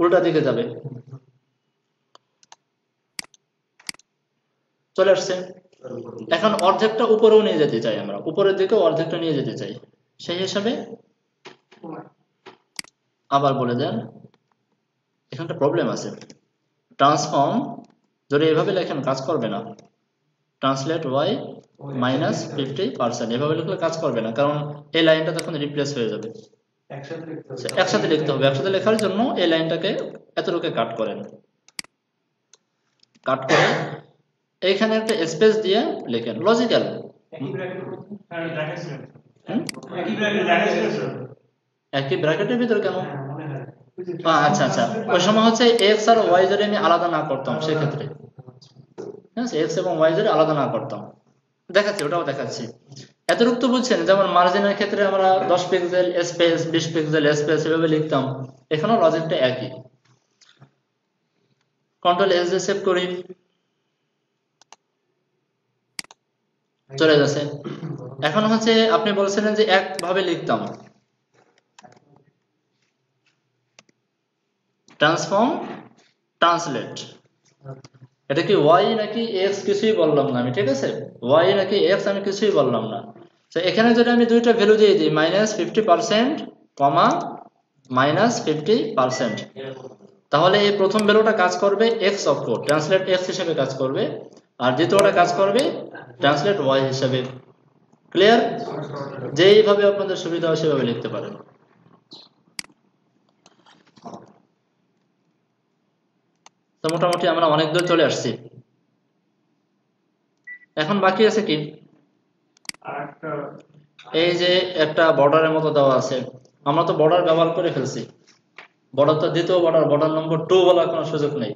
উল্টা দিকে যাবে। চলে আসছে। এখন অর্ধেকটা উপরেও নিয়ে যেতে চাই, আমরা উপরের দিকে অর্ধেকটা নিয়ে যেতে চাই, সেই হিসাবে আবার বলে দেন, এখানটা প্রবলেম আছে। ট্রান্সফর্ম যদি এভাবে লেখেন কাজ করবে না, ট্রান্সলেট ওয়াই -50%, এভাবে লিখলে কাজ করবে না, কারণ এই লাইনটা তখন রিপ্লেস হয়ে যাবে। একসাথে লিখতে হবে। একসাথে লেখার জন্য এই লাইনটাকে এতটুকু কাট করেন, কাট করে এইখানে একটা স্পেস দিয়ে লেখেন। লজিক্যাল একই ব্র্যাকেটের ভিতরে কেন? আচ্ছা আচ্ছা, ওই সময় হচ্ছে এক্স আর ওয়াই যদি আমি আলাদা না করতাম, সেক্ষেত্রে এক্স এবং ওয়াই যদি আলাদা না করতাম, দেখাচ্ছি, ওটাও দেখাচ্ছি। এতটুকু তো বুঝছেন, যেমন মার্জিনের ক্ষেত্রে আমরা 10 পিক্সেল স্পেস 20 পিক্সেল স্পেস এভাবে লিখতাম, এখানেও লজিকটা একই। কন্ট্রোল এস দিয়ে সেভ করি, চলে গেছে। এখন হচ্ছে আপনি বলছিলেন যে একভাবে লিখতাম, ট্রান্সফর্ম ট্রান্সলেট। এটা কি ওয়াই নাকি এক্স কিছুই বললাম না আমি, ঠিক আছে? ওয়াই নাকি এক্স আমি কিছুই বললাম না। তো এখানে যদি আমি দুইটা ভ্যালু দিয়ে দিই, -50% কমা -50%, তাহলে এই প্রথম ভ্যালুটা কাজ করবে এক্স অক্ষ, ট্রান্সলেট এক্স হিসেবে কাজ করবে, আর দ্বিতীয়টা কাজ করবে ট্রান্সলেট ওয়াই হিসেবে। ক্লিয়ার? যেইভাবে আপনাদের সুবিধা হয় সেভাবে লিখতে পারেন। তো মোটামুটি আমরা অনেক দূর চলে আসছি। এখন বাকি আছে কি, এই যে একটা বর্ডারের মতো দেওয়া আছে, আমরা তো বর্ডার ব্যবহার করে ফেলছি। বর্ডার তো দ্বিতীয় বর্ডার, বর্ডার নম্বর 2 বলার কোনো সুযোগ নেই।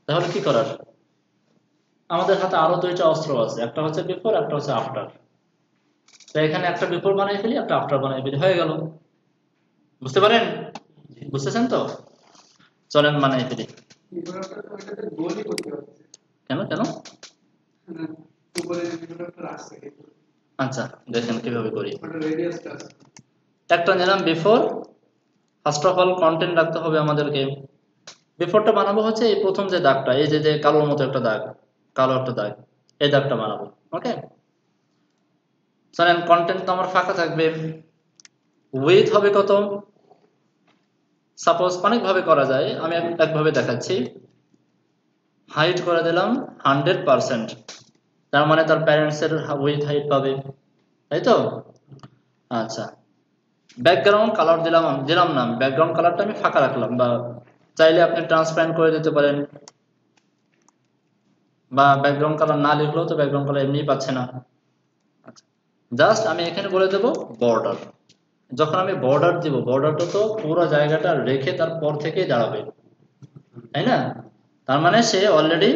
তাহলে কি করার, আমাদের হাতে আরো দুইটা অস্ত্র আছে, একটা হচ্ছে বিফোর, একটা হচ্ছে আফটার। তো এখানে একটা বিফোর বানাই ফেলি, একটা আফটার বানাই ফেলি, হয়ে গেল। বুঝতে পারেন? বুঝতেছেন তো? চলেন বানাই ফেলি। কেন কেন? আচ্ছা দেখেন কিভাবে করি। একটা নিলাম before, first of all content রাখতে হবে আমাদেরকে। বিফোরটা বানাবো হচ্ছে এই প্রথম যে দাগটা, এই যে কালোর মতো একটা দাগ, কালো একটা দাগ, এই দাগটা বানাবো। ওকে, চলেন কন্টেন্ট তো আমার ফাঁকা থাকবে। উইথ হবে কত? সাপোজ অনেক ভাবে করা যায়, আমি একভাবে দেখাচ্ছি। হাইট করে দিলাম 100%, তার মানে তার প্যারেন্টস এর উইথ হাইট পাবে, তাই তো? আচ্ছা, ব্যাকগ্রাউন্ড কালার দিলাম না, ব্যাকগ্রাউন্ড কালারটা আমি ফাঁকা রাখলাম, বা চাইলে আপনি ট্রান্সপারেন্ট করে দিতে পারেন, বা ব্যাকগ্রাউন্ড কালার না লিখলেও তো ব্যাকগ্রাউন্ড কালার এমনিই পাচ্ছে না। জাস্ট আমি এখানে বলে দেব বর্ডার। যখন আমি বর্ডার দিব, বর্ডারটা তো পুরো জায়গাটা রেখে তারপর থেকেই দাঁড়াবে, তাই না? তার মানে সে অলরেডি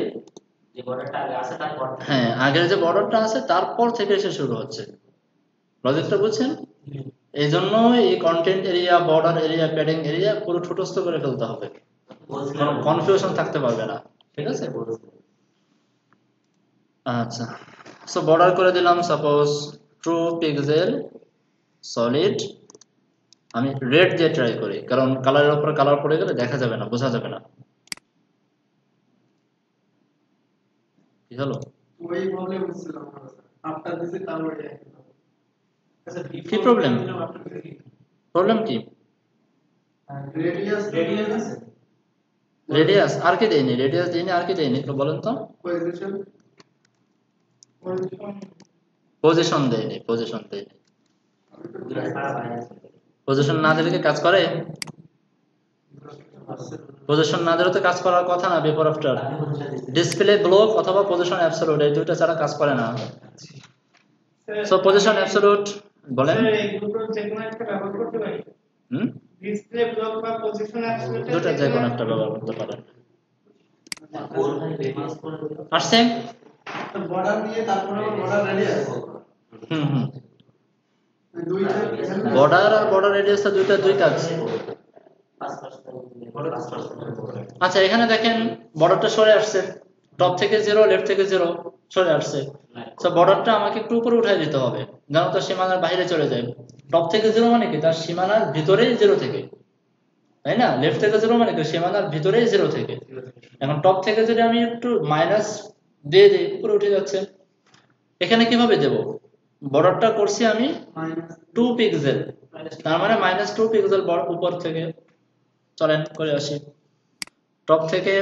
হ্যাঁ, আগের যে বর্ডারটা আছে তারপর থেকে এসে শুরু হচ্ছে। লজিকটা বুঝছেন? এই জন্য এই content area, border area, padding area পুরো ছোটস্থ করে ফেলতে হবে, কোনো কনফিউশন থাকতে পারবে না, ঠিক আছে? আচ্ছা, সো বর্ডার করে দিলাম সাপোজ 2 পিক্সেল সলিড। আমি রেড দিয়ে ট্রাই করি, কারণ কালারের উপরে কালার পড়ে গেলে দেখা যাবে না, বোঝা যাবে না। কি হলো? ওই প্রবলেম হচ্ছিল আমার, আফটার দিছি তারপরে কি প্রবলেম? প্রবলেম কি? রেডিয়াস আছে, রেডিয়াস আর কি দেয়নি, রেডিয়াস দেয়নি, আর কি দেয়নি তো বলেন তো? পজিশন পজিশন দেয়নি, পজিশন দেয়নি। পজিশন না দিলে কি কাজ করে? পজিশন না দিলে তো কাজ করার কথা না। বিফোর আফটার, ডিসপ্লে ব্লক অথবা পজিশন অ্যাবসলিউট, এই দুটো ছাড়া কাজ করে না। সো পজিশন অ্যাবসলিউট বলেন, এই দুটো যে কোনো একটা ব্যবহার করতে পারি। ডিসপ্লে ব্লক বা পজিশন অ্যাবসলিউট দুটো যে কোনো একটা ব্যবহার করতে পারেন। আসছে বর্ডার দিয়ে তারপরে বর্ডার রেডিয়াস। দুইটা বর্ডার আর বর্ডার রেডিয়াস দুইটা দুই কাজ। আচ্ছা, এখানে দেখেন বর্ডারটা সরে আসছে, টপ থেকে 0, লেফট থেকে 0 সরে আসছে। তো বর্ডারটা আমাকে একটু উপরে উঠাই দিতে হবে, যেন তো সীমানার বাইরে চলে যায়। টপ থেকে 0 মানে কি, তার সীমানার ভিতরেই 0 থেকে, তাই না? লেফট থেকে 0 মানে কি, সীমানার ভিতরেই 0 থেকে। এখন টপ থেকে যদি আমি একটু মাইনাস দিয়ে দিই, উপরে উঠে যাচ্ছে। এখানে কিভাবে দেব? বর্ডারটা করছি আমি 2 পিক্সেল, তার মানে -2 পিক্সেল উপর থেকে। চলেন করে আসি, টপ থেকে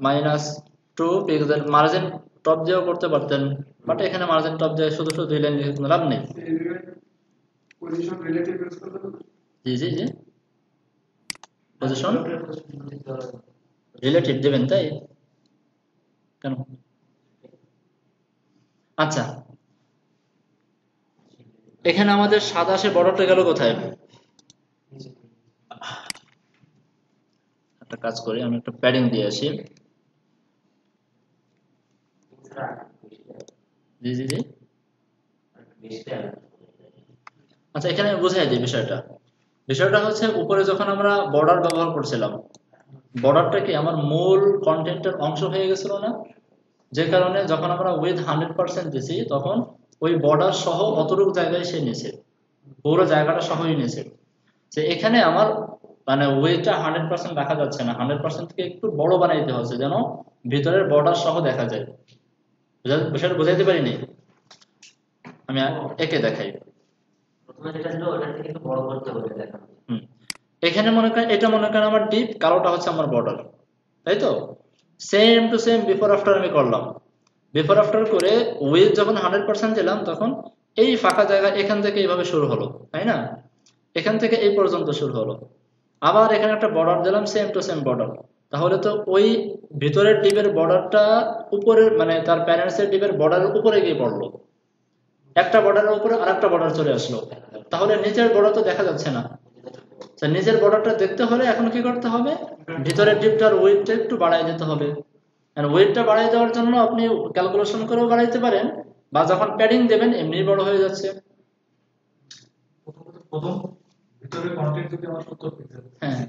-2 পিক্সেল। মার্জিন টপ দিয়েও করতে পারতেন, বাট এখানে মার্জিন টপ দিয়ে শুধু শুধু 2 লাইন লিখে কোনো লাভ নেই। পজিশন রিলেটিভ ইউজ করতে হবে। জি জি জি, পজিশন রিলেটিভ দেবেন, তাই কেন? আচ্ছা, এখানে আমাদের সাদা সে বর্ডারটা গেল কোথায়? একটা কাজ করি, আমি একটা প্যাডিং দিয়ে আসি। জি জি জি, আচ্ছা এখানে আমি বুঝাই দিই বিষয়টা। বিষয়টা হচ্ছে উপরে যখন আমরা বর্ডার ব্যবহার করছিলাম, বর্ডারটা কি আমার মূল কন্টেন্টের অংশ হয়ে গেছিল না? যে কারণে যখন আমরা উইথ 100% দিছি, তখন ওই বর্ডার সহ অতটুকু জায়গায় সে নিয়েছে, পুরো জায়গাটা সহই নিয়েছে। যে এখানে আমার মানে ওয়েটটা 100% রাখা যাচ্ছে না, 100% থেকে একটু বড় বানাইতে হচ্ছে যেন ভিতরের বর্ডার সহ দেখা যায়। বিষয়টা বুঝাইতে পারিনি? আমি একে দেখাই। এখানে মনে করেন এটা মনে করেন আমার ডিপ, কালোটা হচ্ছে আমার বর্ডার, তাই তো? Same to same before after আমি করলাম। বিফোর আফটার করে উইথ যখন 100% দিলাম তখন এই ফাঁকা জায়গা এখান থেকে এইভাবে শুরু হলো, তাই না? এখান থেকে এই পর্যন্ত শুরু হলো। আবার এখানে একটা বর্ডার দিলাম, সেম টু সেম বর্ডার। তাহলে তো ওই ভিতরের ডিপের বর্ডারটা উপরের মানে তার প্যারেন্টসের ডিপের বর্ডারের উপরে গিয়ে পড়লো, একটা বর্ডারের উপরে আরেকটা বর্ডার চলে আসলো। তাহলে নিচের বর্ডার তো দেখা যাচ্ছে না। নিচের বর্ডারটা দেখতে হলে এখন কি করতে হবে? ভিতরের ডিপটার ওয়েটটা একটু বাড়াই দিতে হবে। আর ওয়েটটা বাড়াই দেওয়ার জন্য আপনি ক্যালকুলেশন করেও বাড়াইতে পারেন, বা যখন প্যাডিং দেবেন এমনি বড় হয়ে যাচ্ছে। প্রথম ভিতরের কন্টেন্ট যদি আমার 70 পিক্সেল, হ্যাঁ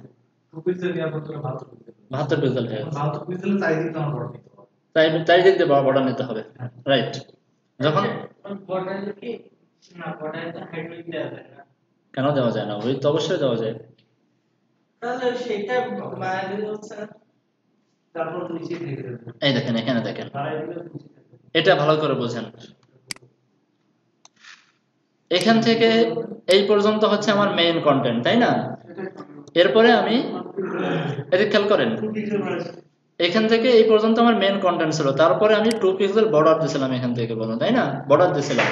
2 পিক্সেল নেওয়ার পর 72 পিক্সেল, 72 পিক্সেল হয়ে গেছে। 72 পিক্সেল চাইদিক আমার বড় নিতে হবে, তাই দিক দিয়ে বর্ডার নিতে হবে, রাইট? যখন বর্ডার কি না, বর্ডারে তো হাইড্রোলিক দেওয়া যায় না। কেন দেওয়া যায় না? ওয়েট তো অবশ্যই দেওয়া যায়। তাহলে সেটা মানে হচ্ছে তারপর নিচে থেকে দেবে। এই দেখেন, এখানে দেখেন, বাড়াই দিলে নিচে থেকে। এটা ভালো করে বোঝেন। এখান থেকে এই পর্যন্ত হচ্ছে আমার মেইন কন্টেন্ট, তাই না? এরপরে আমি এটা খেয়াল করেন, এখান থেকে এই পর্যন্ত আমার মেইন কন্টেন্ট ছিল, তারপরে আমি 2 পিক্সেল বর্ডার দিয়েছিলাম এখান থেকে বলুন, তাই না? বর্ডার দিয়েছিলাম।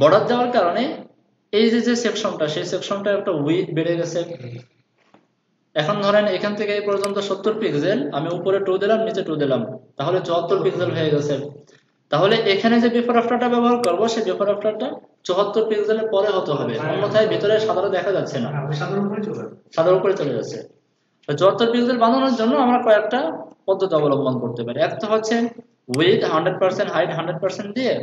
বর্ডার দেওয়ার কারণে এই যে সেকশনটা, সেই সেকশনটা একটা উইথ বেড়ে গেছে। এখন ধরেন এখান থেকে এই পর্যন্ত 70 পিক্সেল, আমি উপরে 2 দিলাম, নিচে 2 দিলাম, তাহলে 74 পিক্সেল হয়ে গেছে। তাহলে এখানে যে বিফোর আফটারটা ব্যবহার করব, সেই বিফোর আফটারটা 74 পিক্সেলের পরে হতে হবে, অন্যথায় ভিতরে সাদাটা দেখা যাচ্ছে না, সাদার উপরে চলে যাচ্ছে। 74 পিক্সেল বানানোর জন্য আমরা কয়েকটা পদ্ধতি অবলম্বন করতে পারি। একটা হচ্ছে উইথ 100%, হাইট 100% দিয়ে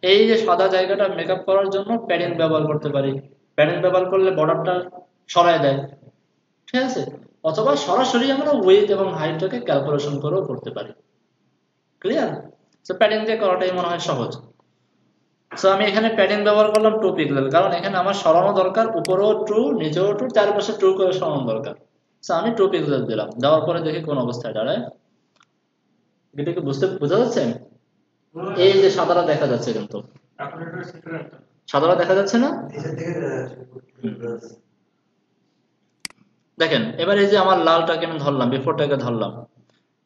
এই যে সাদা জায়গাটা মেকআপ করার জন্য প্যাডিং ব্যবহার করতে পারি। প্যাডিং ব্যবহার করলে বর্ডারটা সরায় দেয়, ঠিক আছে? অথবা সরাসরি আমরা উইথ এবং হাইটটাকে ক্যালকুলেশন করেও করতে পারি। ক্লিয়ার? সো প্যাডিং দিয়ে করাটাই মনে হয় সহজ। সো আমি এখানে প্যাডিং ব্যবহার করলাম 2 পিক্সেল, কারণ এখানে আমার সরানো দরকার, উপরেও 2, নিচেও 2, চারপাশে 2 করে সরানো দরকার। সো আমি 2 পিক্সেল দিলাম, দেওয়ার পরে দেখি কোন অবস্থায় দাঁড়ায়। এটাকে বোঝা যাচ্ছে? এই যে সাদাটা দেখা যাচ্ছে, কিন্তু সাদাটা দেখা যাচ্ছে না? দেখেন এবার এই যে আমার লালটাকে আমি ধরলাম, বিফোরটাকে ধরলাম,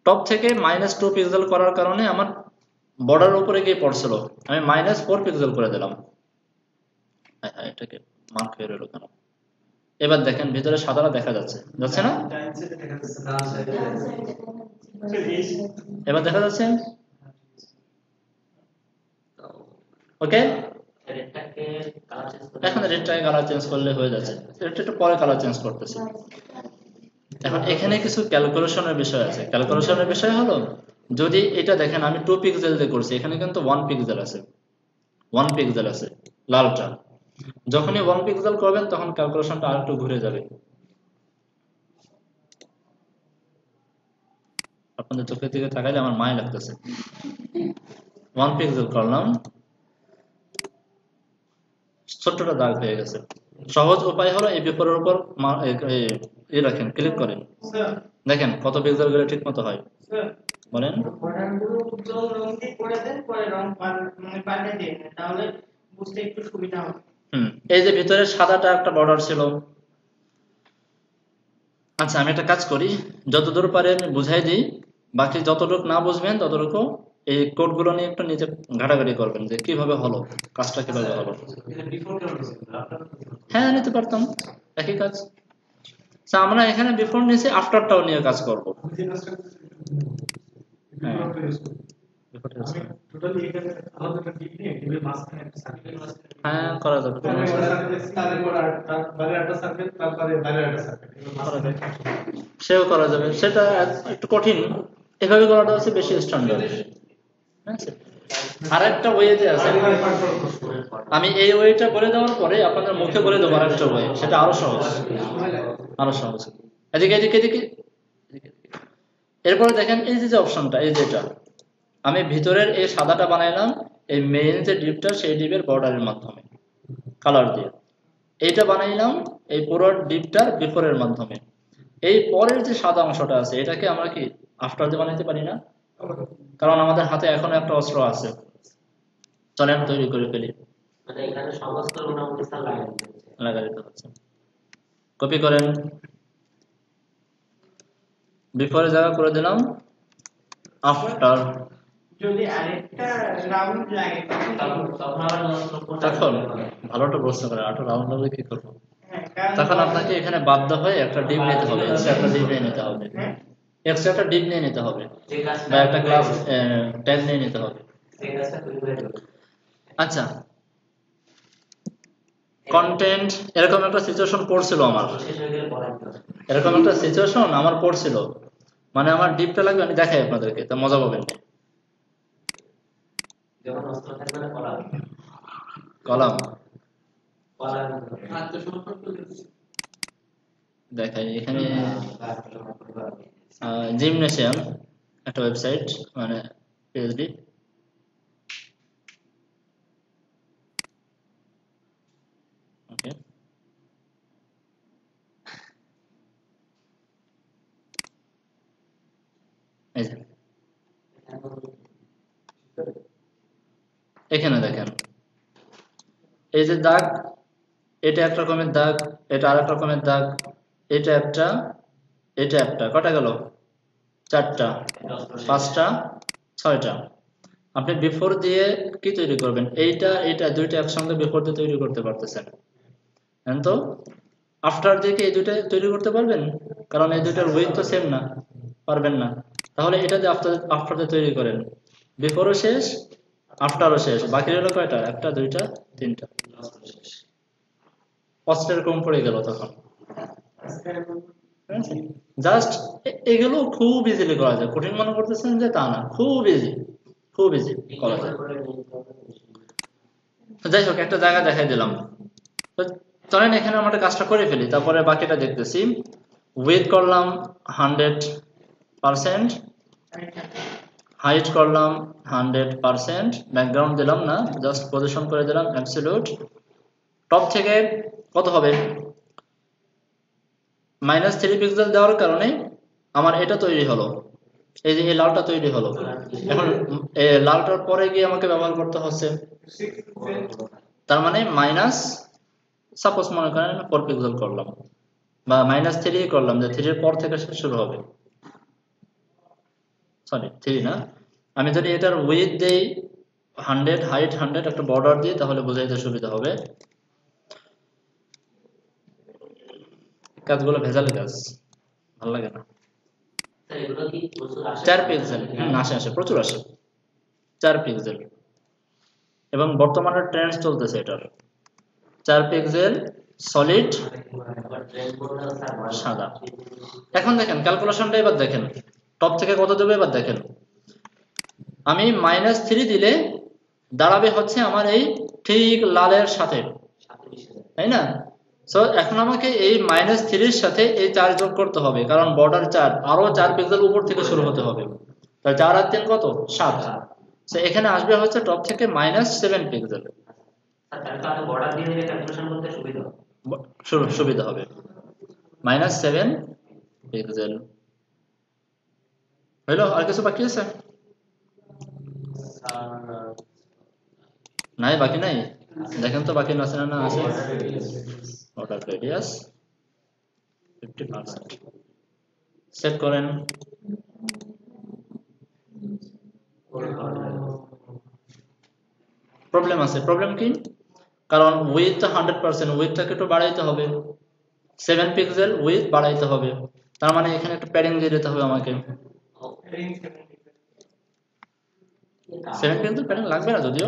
টপ থেকে -2 পিক্সেল করার কারণে আমার বর্ডার উপরে গিয়ে পড়ছিল, আমি -4 পিক্সেল করে দিলাম। এটাকে মার্ক হয়ে রইল কেন? এবার দেখেন ভিতরে সাদাটা দেখা যাচ্ছে, যাচ্ছে না? এবার দেখা যাচ্ছে? ওকে, এখন রেডটাকে কালার চেঞ্জ করলে হয়ে যাচ্ছে। এটা একটু পরে কালার চেঞ্জ করতেছি। এখন এখানে কিছু ক্যালকুলেশনের বিষয় আছে। ক্যালকুলেশনের বিষয় হলো, যদি এটা দেখেন আমি 2 পিক্সেল দিয়ে করছি, এখানে কিন্তু 1 পিক্সেল আছে, 1 পিক্সেল আছে লালটা। যখনই 1 পিক্সেল করবেন তখন ক্যালকুলেশনটা আরেকটু ঘুরে যাবে। আপনাদের চোখের দিকে তাকাইলে আমার মায়া লাগতেছে। 1 পিক্সেল করলাম, ছোট্টটা দাগ হয়ে গেছে। সহজ উপায় হলো এই বিফোরের উপর রাখেন, ক্লিক করেন, দেখেন কত পিক্সেল করে ঠিক মতো হয়। বলেন বর্ডারগুলো উজ্জ্বল রং দিয়ে করে দেন, পরে রং মানে পাল্টে দিন, তাহলে বুঝতে একটু সুবিধা হবে। এই যে ভিতরে সাদাটা একটা বর্ডার ছিল। আচ্ছা আমি একটা কাজ করি, যতদূর পারে আমি বুঝাই দিই, বাকি যতটুকু না বুঝবেন ততটুকু এই কোডগুলো নিয়ে একটু নিজে ঘাটাঘাটি করবেন যে কিভাবে হলো, কাজটা কিভাবে হলো। হ্যাঁ নিতে পারতাম, একই কাজ। আমরা এখানে বিফোর নিয়েছি, আফটারটাও নিয়ে কাজ করব। হ্যাঁ করা যাবে, সেও করা যাবে। সেটা একটু কঠিন, এভাবে করাটা হচ্ছে বেশি স্ট্যান্ডার্ড। আর একটা ওয়ে যে আছে, আমি এই ওয়েটা বলে দেওয়ার পরে আপনাদের মুখে বলে দেবো আরেকটা ওয়ে, সেটা আরো সহজ, আরো সহজ। এদিকে এদিকে এদিকে। এরপরে দেখেন এই যে অপশনটা, এই যেটা আমি ভিতরের এই সাদাটা বানাইলাম, এই মেইন যে ডিপটা সেই ডিপের বর্ডারের মাধ্যমে কালার দিয়ে। এইটা বানাইলাম এই পুরো ডিপটার বিফোরের মাধ্যমে। এই পরের যে সাদা অংশটা আছে এটাকে আমরা কি আফটার দিয়ে বানাইতে পারি না? কারণ আমাদের হাতে এখনো একটা অস্ত্র আছে, চলেন তৈরি করে ফেলি। মানে এখানে সমস্ত মোটামুটি স্যার লাগা দিতে হচ্ছে। কপি করেন, বিফোরে জায়গা করে দিলাম আফটার। যদি আরেকটা রাউন্ড লাগে তখন আবার তখন ভালোটা প্রশ্ন করে আরেকটা রাউন্ড হলে কি করবো? কারণ তখন আপনাকে এখানে বাধ্য হয়ে একটা ডিপ নিতে হবে, এক্সট্রা একটা ডিপ নিয়ে নিতে হবে, এক্সট্রা একটা ডিপ নিয়ে নিতে হবে, যে কাজটা বা একটা ক্লাস ট্যাগ নিয়ে নিতে হবে। সেই কাজটা তৈরি করে দেব। আচ্ছা, কন্টেন্ট এরকম একটা সিচুয়েশন পড়ছিল আমার, শেষ হয়ে গেলে পড়াই দিতে হবে। এরকম একটা সিচুয়েশন আমার পড়ছিল, মানে আমার ডিপটা লাগবে, আমি দেখাই আপনাদেরকে, তা মজা পাবেন। যখন অস্ত্র থাকবে না কলা কলাম কলা দেখাই এখানে, জিমনেশিয়াম একটা ওয়েবসাইট, মানে পিএইচডি। ওকে, এই যে এখানে দেখেন এই যে দাগ, এটা এক রকমের দাগ, এটা আরেক রকমের দাগ, এটা একটা, এটা একটা, কটা গেল? চারটা, পাঁচটা, ছয়টা। আপনি বিফোর দিয়ে কি তৈরি করবেন? এইটা এটা দুইটা একসঙ্গে বিফোর দিয়ে তৈরি করতে পারতেছেন, তো আফটার দিয়ে কি এই দুইটা তৈরি করতে পারবেন? কারণ এই দুইটার ওয়েট তো সেম না, পারবেন না। তাহলে এটা দিয়ে আফটার দিয়ে তৈরি করেন, বিফোরও শেষ আফটারও শেষ, বাকি হলো কয়টা? একটা, দুইটা, তিনটা। কষ্টের কম পড়ে গেল তখন। জাস্ট এগুলো খুব ইজিলি করা যায়, কঠিন মনে করতেছেন যে তা না, খুব ইজি, খুব ইজি করা যায়। যাই হোক, একটা জায়গা দেখাই দিলাম। তো চলেন এখানে আমরা কাজটা করে ফেলি, তারপরে বাকিটা দেখতেছি। উইথ করলাম 100%, হাইট করলাম 100%, ব্যাকগ্রাউন্ড দিলাম না, জাস্ট পজিশন করে দিলাম অ্যাবসলিউট। টপ থেকে কত হবে? -3 পিক্সেল দেওয়ার কারণে আমার এটা তৈরি হলো, এই যে এই লালটা তৈরি হলো। এখন এই লালটার পরে গিয়ে আমাকে ব্যবহার করতে হচ্ছে, তার মানে মাইনাস, সাপোজ মনে করেন আমি 4 পিক্সেল করলাম, বা -3 করলাম, যে 3 এর পর থেকে শুরু হবে, সরি 3 না। আমি যদি এটার উইথ দেই 100, হাইট 100, একটা বর্ডার দিই, তাহলে বোঝাইতে সুবিধা হবে। কাজগুলো ভেজালি কাজ, ভালো লাগে না। 4 পিক্সেল, আসে প্রচুর আসে, 4 পিক্সেল, এবং বর্তমানে ট্রেন্ড চলতেছে এটার। 4 পিক্সেল সলিড সাদা। এখন দেখেন ক্যালকুলেশনটা, এবার দেখেন টপ থেকে কত দেবে, এবার দেখেন আমি -3 দিলে দাঁড়াবে হচ্ছে আমার এই ঠিক লালের সাথে, তাই না? সো এখন আমাকে এই -3 এর সাথে এই 4 যোগ করতে হবে, কারণ বর্ডার 4, আরো 4 পিক্সেল উপর থেকে শুরু হতে হবে, তাই 4 আর 3 কত? 7। সো এখানে আসবে হচ্ছে টপ থেকে -7 পিক্সেল, সুবিধা হবে, -7 পিক্সেল হইলো। আর কিছু বাকি আছে? নাই, বাকি নাই, দেখেন তো বাকি আছে না? আছে, বর্ডার রেডিয়াস 50%, সেভ করেন। প্রবলেম আছে, প্রবলেম কি? কারণ উইথ 100%, উইথটাকে একটু বাড়াইতে হবে, 7 পিক্সেল উইথ বাড়াইতে হবে, তার মানে এখানে একটু প্যাডিং দিয়ে দিতে হবে আমাকে। 7 পিক্সেল প্যাডিং লাগবে না, যদিও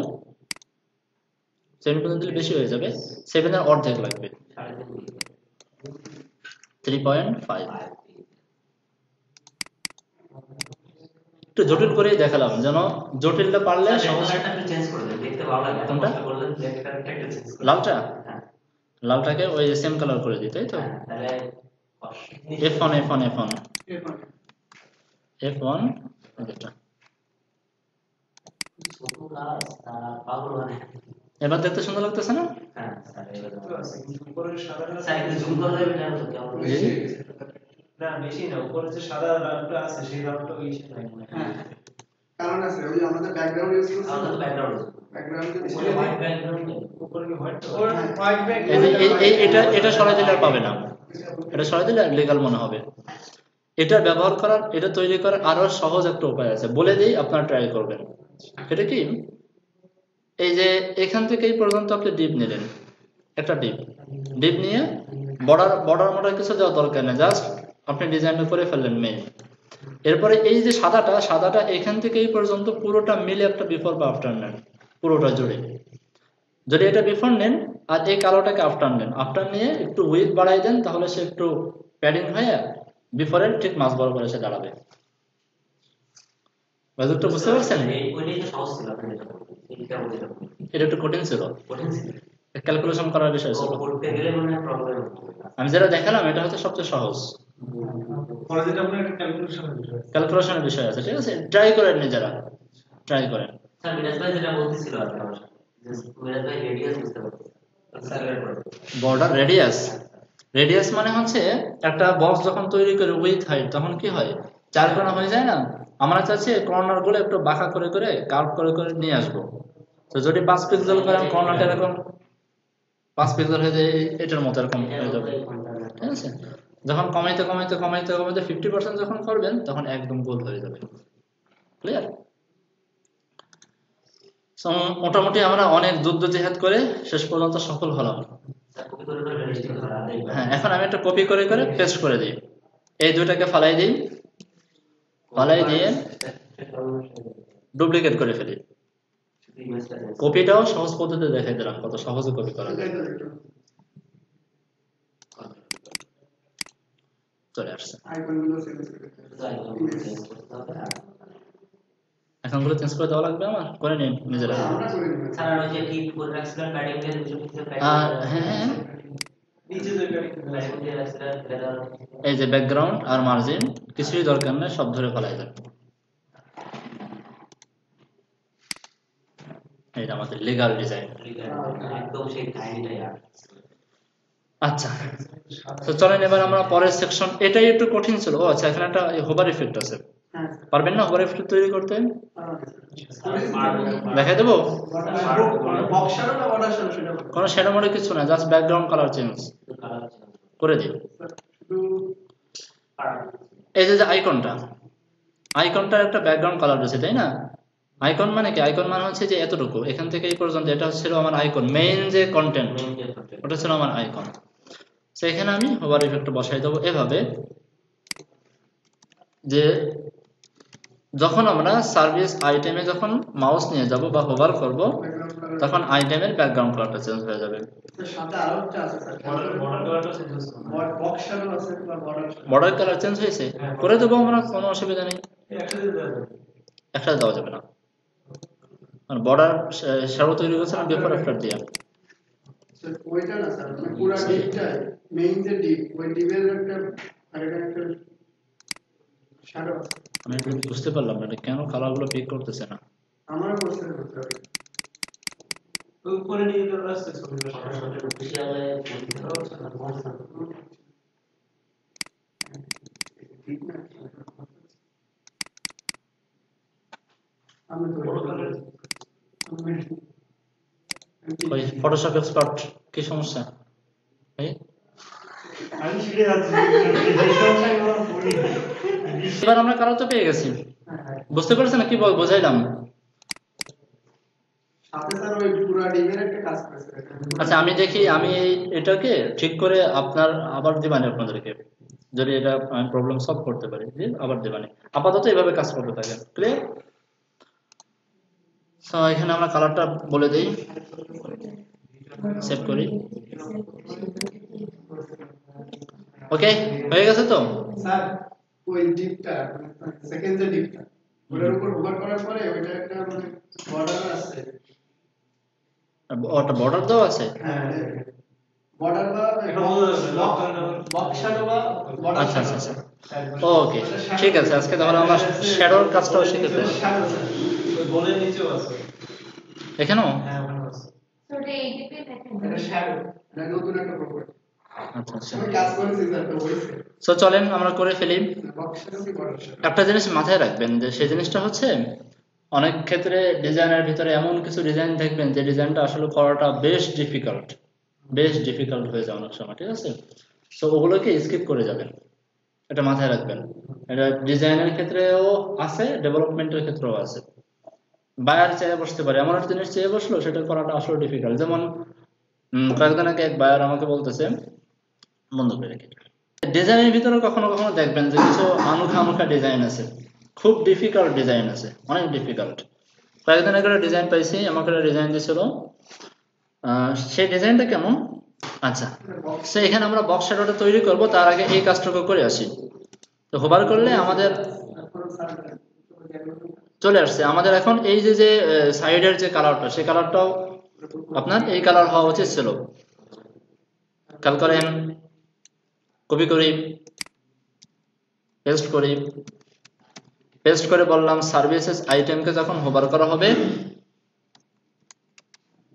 7 পিক্সেল দিলে বেশি হয়ে যাবে, 7 এর অর্ধেক লাগবে, 3.5। একটু জটিল করেই দেখালাম, যেন জটিলটা পারলে সহজ। কোনটা? লালটা, লালটাকে ওই সেম কালার করে দিই, তাই তো? F1 এটা এবার দেখতে সুন্দর লাগতেছে না? উপরের সাদা জি। না বেশি না, উপরে যে সাদা রংটা আছে সেই রংটা বেশি নাই। হ্যাঁ কারণ আছে ওই যে আমাদের ব্যাকগ্রাউন্ড ইউজ করছি ব্যাকগ্রাউন্ডে বেশি উপরে কি হোয়াইট ওর হোয়াইট এটা সরাই দিলে আর পাবে না, এটা সরাই দিলে লিগ্যাল মনে হবে। এটা ব্যবহার করার, এটা তৈরি করার আরো সহজ একটা উপায় আছে, বলে দিই, আপনারা ট্রাই করবেন। এটা কি, এই যে এখান থেকে এই পর্যন্ত আপনি ডিপ নিলেন, একটা ডিপ নিয়ে বর্ডার মর্ডার কিছু দেওয়ার দরকার নেই, জাস্ট আপনি ডিজাইনটা করে ফেললেন মেইন। এরপরে এই যে সাদাটা এখান থেকে এই পর্যন্ত পুরোটা মিলে একটা বিফোর বা আফটার নেন, পুরোটা জুড়ে। যদি এটা বিফোর নেন আর এই কালোটাকে আফটার নেন, আফটার নিয়ে একটু উইথ বাড়াই দেন, তাহলে সে একটু প্যাডিং হয়ে বিফোরের ঠিক মাঝ বরাবর এসে দাঁড়াবে। ব্যাপারটা বুঝতে পারছেন? এটা একটু কঠিন ছিল, ক্যালকুলেশন করার বিষয় ছিল। আমি যেটা দেখালাম এটা হচ্ছে সবচেয়ে সহজ, পরে যেটা আপনার একটা ক্যালকুলেশনের বিষয় আছে, ঠিক আছে? ট্রাই করেন, নিজেরা ট্রাই করেন। স্যার মিরাজ ভাই যেটা বলতেছিল আর কি আমার সাথে, মিরাজ ভাই রেডিয়াস বুঝতে পারছে বর্ডার রেডিয়াস মানে হচ্ছে একটা বক্স যখন তৈরি করে উইথ হাইট, তখন কি হয়, 4 কোণা হয়ে যায় না? আমরা চাচ্ছি কর্নার গুলো একটু বাঁকা করে করে কার্ভ করে করে নিয়ে আসবো। তো যদি 5 পিক্সেল করেন, কর্নারটা এরকম 5 পিক্সেল হয়ে যায়, এটার মতো এরকম হয়ে যাবে, ঠিক আছে? যখন কমাইতে 50% যখন করবেন, তখন একদম গোল হয়ে যাবে। ক্লিয়ার? মোটামুটি আমরা অনেক যুদ্ধ জেহাদ করে শেষ পর্যন্ত সফল হলাম। হ্যাঁ, এখন আমি একটা কপি করে করে পেস্ট করে দিই, এই দুইটাকে ফালাই দিয়ে ডুপ্লিকেট করে ফেলি। কপিটাও সহজ পদ্ধতি দেখাই দিলাম, কত সহজে কপি করা যায়। চলে আসছে। এখন গুলো চেঞ্জ করে দেওয়া লাগবে, আমার করে নিন নিজেরা। হ্যাঁ, এই যে ব্যাকগ্রাউন্ড আর মার্জিন কিছুই দরকার নেই, সব ধরে ফেলাই যাবে। এটা আমাদের লিগ্যাল ডিজাইন। আচ্ছা, তো চলেন এবার আমরা পরের সেকশন। এটাই একটু কঠিন ছিল। ও আচ্ছা, এখানে একটা হোভার ইফেক্ট আছে, পারবেন না হোভার ইফেক্ট তৈরি করতে? দেখাই দেবো। কোনো শ্যাডো মোডে কিছু না, জাস্ট ব্যাকগ্রাউন্ড কালার চেঞ্জ করে দিই। এই যে আইকনটার একটা ব্যাকগ্রাউন্ড কালার রয়েছে, তাই না? আইকন মানে কি? আইকন মানে হচ্ছে যে এতটুকু, এখান থেকে এই পর্যন্ত, এটা ছিল আমার আইকন, মেইন যে কন্টেন্ট, ওটা ছিল আমার আইকন। সেখানে আমি হোভার ইফেক্ট বসাই দেবো এভাবে যে যখন আমরা সার্ভিস আইটেমে যখন মাউস নিয়ে যাব বা হোভার করব, তখন আইটেমের ব্যাকগ্রাউন্ড কালারটা চেঞ্জ হয়ে যাবে। বর্ডার কালার চেঞ্জ হয়েছে, করে দেবো আমরা, কোনো অসুবিধা নেই। একসাথে দেওয়া যাবে না, বর্ডার শ্যাডো তৈরি করছে না বিফোর আফটার দিয়ে। ওইটা না স্যার, মানে পুরো ডিপটা মেইন যে ডিপ, ওই ডিপের একটা শ্যাডো আছে। আমি বুঝতে পারলাম না কেন কালারগুলো পিক করতেছে না। আমারও বুঝতে করতে হবে। উপরে নিয়ে যাওয়ার রাস্তা ছবিটা ওই ফটোশপ এক্সপার্ট কি সমস্যা? এবার আমরা কালার তো পেয়ে গেছি, বুঝতে পারছেন না কি বোঝাইলাম? আচ্ছা, আমি দেখি, আমি এটাকে ঠিক করে আপনার আবার দিবানি আপনাদেরকে, যদি এটা আমি প্রবলেম সলভ করতে পারি আবার দিবানি। আপাতত এভাবে কাজ করতে থাকেন। ক্লিয়ার? সো এখানে আমরা কালারটা বলে দেই, সেভ করি। ওকে, হয়ে গেছে তো? স্যার ওই ডিপটা, সেকেন্ড যে ডিপটা, ওটার উপর হোভার করার পরে ওইটা একটা মানে বর্ডার আছে, ওটা বর্ডার দেওয়া আছে। হ্যাঁ বর্ডার বা বক্স শ্যাডো বা বর্ডার। আচ্ছা আচ্ছা আচ্ছা, ওকে ঠিক আছে। আজকে তাহলে আমরা শ্যাডোর কাজটাও শিখেছি। গোলের নিচেও আছে। এখানেও? হ্যাঁ ওখানে আছে। So এটা ADP দেখেন। এটা শ্যাডো, এটা নতুন একটা প্রপার্টি। আচ্ছা আচ্ছা। আমি ক্লাস করেছি স্যার, তো হইছে। সো চলেন আমরা করে ফেলি। বক্সটা কি বড় শ্যাডো? একটা জিনিস মাথায় রাখবেন যে সেই জিনিসটা হচ্ছে অনেক ক্ষেত্রে ডিজাইনের ভিতরে এমন কিছু ডিজাইন দেখবেন যে ডিজাইনটা আসলে করাটা বেশ ডিফিকাল্ট হয়ে যায় অনেক সময়, ঠিক আছে? সো ওগুলোকে স্কিপ করে যাবেন, এটা মাথায় রাখবেন। এটা ডিজাইনের ক্ষেত্রেও আছে, ডেভেলপমেন্টের ক্ষেত্রেও আছে। বায়ার চেয়ে বসতে পারে, এমন একটা জিনিস চেয়ে বসলো সেটা করাটা আসলে ডিফিকাল্ট। যেমন কয়েকদিন আগে এক বায়ার আমাকে বলতেছে, বন্ধ করে রেখে, ডিজাইনের ভিতরে কখনো কখনো দেখবেন যে কিছু আনুখা ডিজাইন আছে, খুব ডিফিকাল্ট ডিজাইন আছে, অনেক ডিফিকাল্ট। কয়েকদিন আগে ডিজাইন পাইছি, আমাকে একটা ডিজাইন দিয়েছিল। সেই ডিজাইনটা কেমন? আচ্ছা, সো এখানে আমরা বক্স শ্যাডোটা তৈরি করব, তার আগে এই কাজটুকু করে আসি। তো হোভার করলে আমাদের চলে আসছে। আমাদের এখন এই যে সাইডের যে কালারটা, সেই কালারটাও আপনার এই কালার হওয়া উচিত ছিল। খেয়াল করেন, কপি করি, পেস্ট করে বললাম সার্ভিসেস আইটেমকে যখন হোভার করা হবে,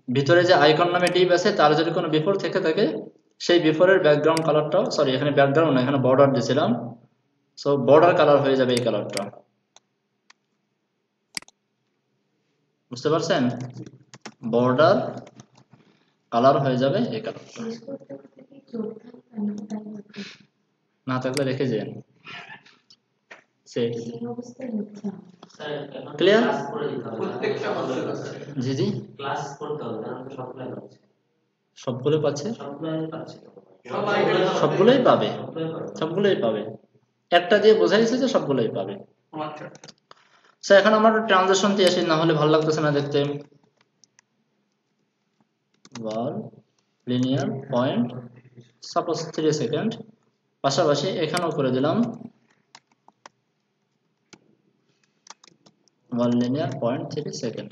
ভিতরে যে আইকন নামে ডিপ আছে তার যদি কোনো বিফোর থেকে থাকে, সেই বিফোরের ব্যাকগ্রাউন্ড কালারটাও, সরি এখানে ব্যাকগ্রাউন্ড না, এখানে বর্ডার দিয়েছিলাম, সো বর্ডার কালার হয়ে যাবে এই কালারটা। বুঝতে পারছেন? বর্ডার কালার হয়ে যাবে এই কালারটা। না থাকলে রেখে যান। ক্লিয়ার? প্রত্যেকটা জি জি, ক্লাস করতে হবে, কারণ তো সবগুলাই পাচ্ছে। সবগুলো পাচ্ছে, সবগুলাই পাচ্ছে। সবগুলোই পাবে। একটা দিয়ে বোঝাইছে যে সবগুলোই পাবে। সো এখন আমরা ট্রানজিশন দিয়ে আসি, না হলে ভালো লাগতেছে না দেখতে। ওয়াল লিনিয়ার পয়েন্ট, সাপোজ 3 সেকেন্ড, পাশাপাশি এখানেও করে দিলাম ওয়াল লিনিয়ার পয়েন্ট 3 সেকেন্ড।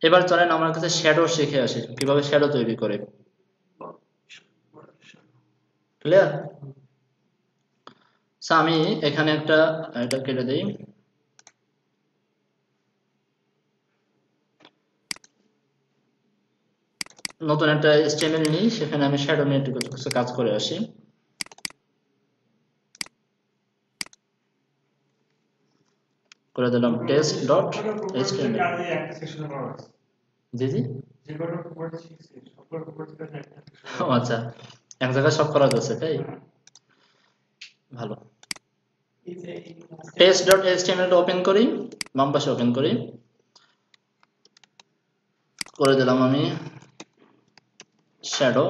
এবার চলেন আমার কাছে শ্যাডো শিখে আসি, কিভাবে শ্যাডো তৈরি করে। ক্লিয়ার? সো আমি এখানে একটা এটা কেটে দেই, নতুন একটা HTML নিই, সেখানে আমি শ্যাডো নিয়ে একটু কিছু কাজ করে আসি। করে দিলাম test.html। জি জি, আচ্ছা, এক জায়গায় সব করা যাচ্ছে তাই, ভালো। test.html ওপেন করি, বাম পাশে ওপেন করি, করে দিলাম আমি শ্যাডো।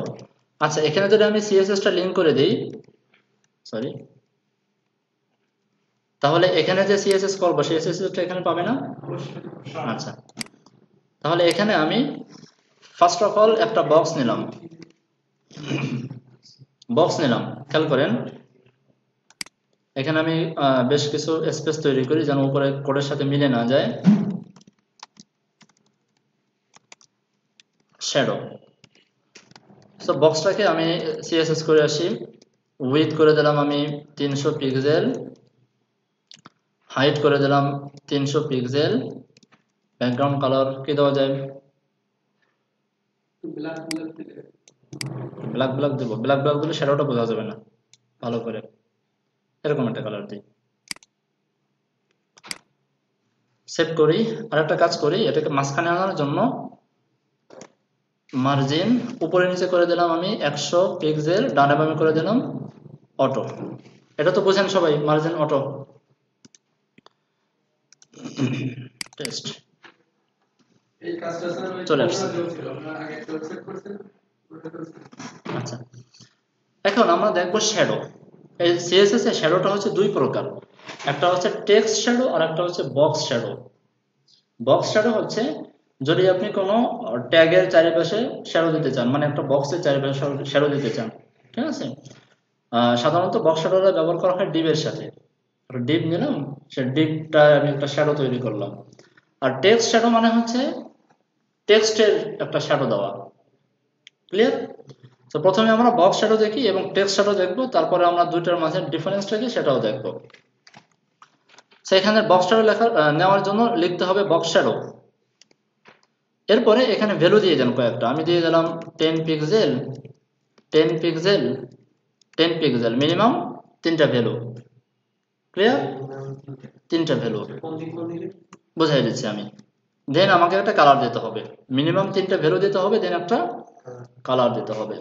আচ্ছা, এখানে যদি আমি CSS টা লিংক করে দিই, সরি, তাহলে এখানে যে CSS করব সেই CSS টা এখানে পাবে না? আচ্ছা, তাহলে এখানে আমি ফার্স্ট অফ অল একটা বক্স নিলাম, খেয়াল করেন এখানে আমি বেশ কিছু স্পেস তৈরি করি যেন উপরে কোডের সাথে মিলে না যায়। শ্যাডো, সো বক্সটাকে আমি CSS করে আসি, উইডথ করে দিলাম আমি 300 পিক্সেল, হাইট করে দিলাম 300 পিক্সেল, ব্যাকগ্রাউন্ড কালার কি দেওয়া যায়? ব্ল্যাক দেবো। ব্ল্যাক দিলে শ্যাডোটা বোঝা যাবে না ভালো করে, এরকম একটা কালার দিই। সেভ করি, আর একটা কাজ করি, এটাকে মাঝখানে আনার জন্য মার্জিন উপরে নিচে করে দিলাম আমি 100 পিক্সেল, ডানে বামে করে দিলাম অটো। এটা তো বুঝেন সবাই, মার্জিন অটো। টেস্ট এই কাজটা স্যার চলে আসছে। আপনারা আগে একটা ওয়েবসাইট করেছেন, ওটা করেছেন। আচ্ছা, এখন আমরা দেখবো শ্যাডো। এই CSS এর শ্যাডোটা হচ্ছে দুই প্রকার, একটা হচ্ছে টেক্সট শ্যাডো আর একটা হচ্ছে বক্স শ্যাডো। বক্স শ্যাডো হচ্ছে যদি আপনি কোনো ট্যাগের চারিপাশে শ্যাডো দিতে চান, মানে একটা বক্সের চারিপাশে শ্যাডো দিতে চান, ঠিক আছে? সাধারণত বক্স শ্যাডোটা ব্যবহার করা হয় ডিপের সাথে। ডিপ নিলাম, সে ডিপটা আমি একটা শ্যাডো তৈরি করলাম। আর টেক্সট শ্যাডো মানে হচ্ছে টেক্সটের একটা শ্যাডো দেওয়া। ক্লিয়ার? তো প্রথমে আমরা বক্স শ্যাডো দেখি এবং টেক্সট শ্যাডো দেখবো, তারপরে আমরা দুইটার মাঝে ডিফারেন্সটা কি সেটাও দেখবো। এখানে বক্স শ্যাডো নেওয়ার জন্য লিখতে হবে বক্স শ্যাডো। এরপরে এখানে ভ্যালু দিয়ে দেন কয়েকটা, আমি দিয়ে দিলাম 10 পিক্সেল 10 পিক্সেল 10 পিক্সেল, মিনিমাম 3টা ভ্যালু। ক্লিয়ার? 3টা ভ্যালু বুঝাই দিচ্ছি আমি। দেন আমাকে একটা কালার দিতে হবে, মিনিমাম 3টা ভ্যালু দিতে হবে, দেন একটা কালার দিতে হবে।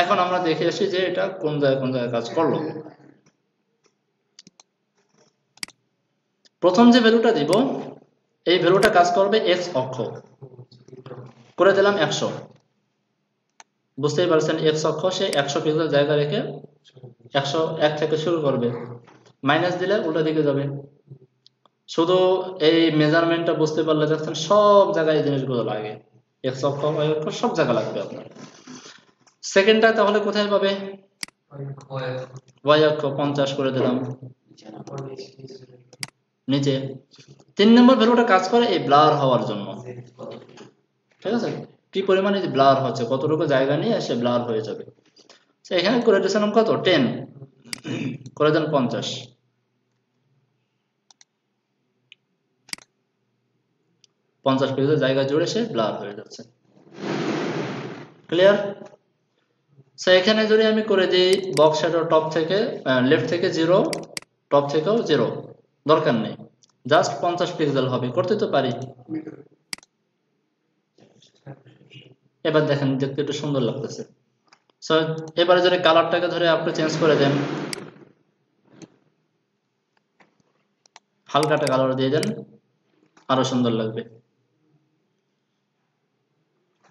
এখন আমরা দেখে আসি যে এটা কোন জায়গায় কাজ করলো। প্রথম যে ভ্যালুটা দিব এই ভ্যালুটা কাজ করবে এক্স অক্ষ, করে দিলাম 100। বুঝতেই পারছেন এক্স অক্ষ সে 100 পিক্সেল জায়গা রেখে 101 থেকে শুরু করবে, মাইনাস দিলে উল্টা দিকে যাবে। শুধু এই মেজারমেন্টটা বুঝতে পারলে দেখছেন সব জায়গায় এই জিনিসগুলো লাগে, এক্স অক্ষ ওয়াই অক্ষ সব জায়গায় লাগবে আপনার। সেকেন্ডটা তাহলে কোথায় পাবে? ওয়াই অক্ষ 50 করে দিলাম নিচে। 3 নম্বর ভ্যালুটা কাজ করে এই ব্লার হওয়ার জন্য, ঠিক আছে? কি পরিমাণে ব্লার হচ্ছে, কতটুকু জায়গা নিয়ে সে ব্লার হয়ে যাবে। এখানে করে দিয়েছিলাম কত 10, করে দেন 50। 50 পিক্সেল জায়গা জুড়ে সে ব্লার হয়ে যাচ্ছে। ক্লিয়ার? এখানে যদি আমি করে দিই বক্স শ্যাডো টপ থেকে লেফট থেকে 0, টপ থেকেও 0, দরকার নেই, জাস্ট 50 পিক্সেল হবে, করতে তো পারি। এবার দেখেন দেখতে একটু সুন্দর লাগতেছে। এবারে যদি কালারটাকে ধরে আপনি চেঞ্জ করে দেন, হালকাটা কালার দিয়ে দেন, আরো সুন্দর লাগবে।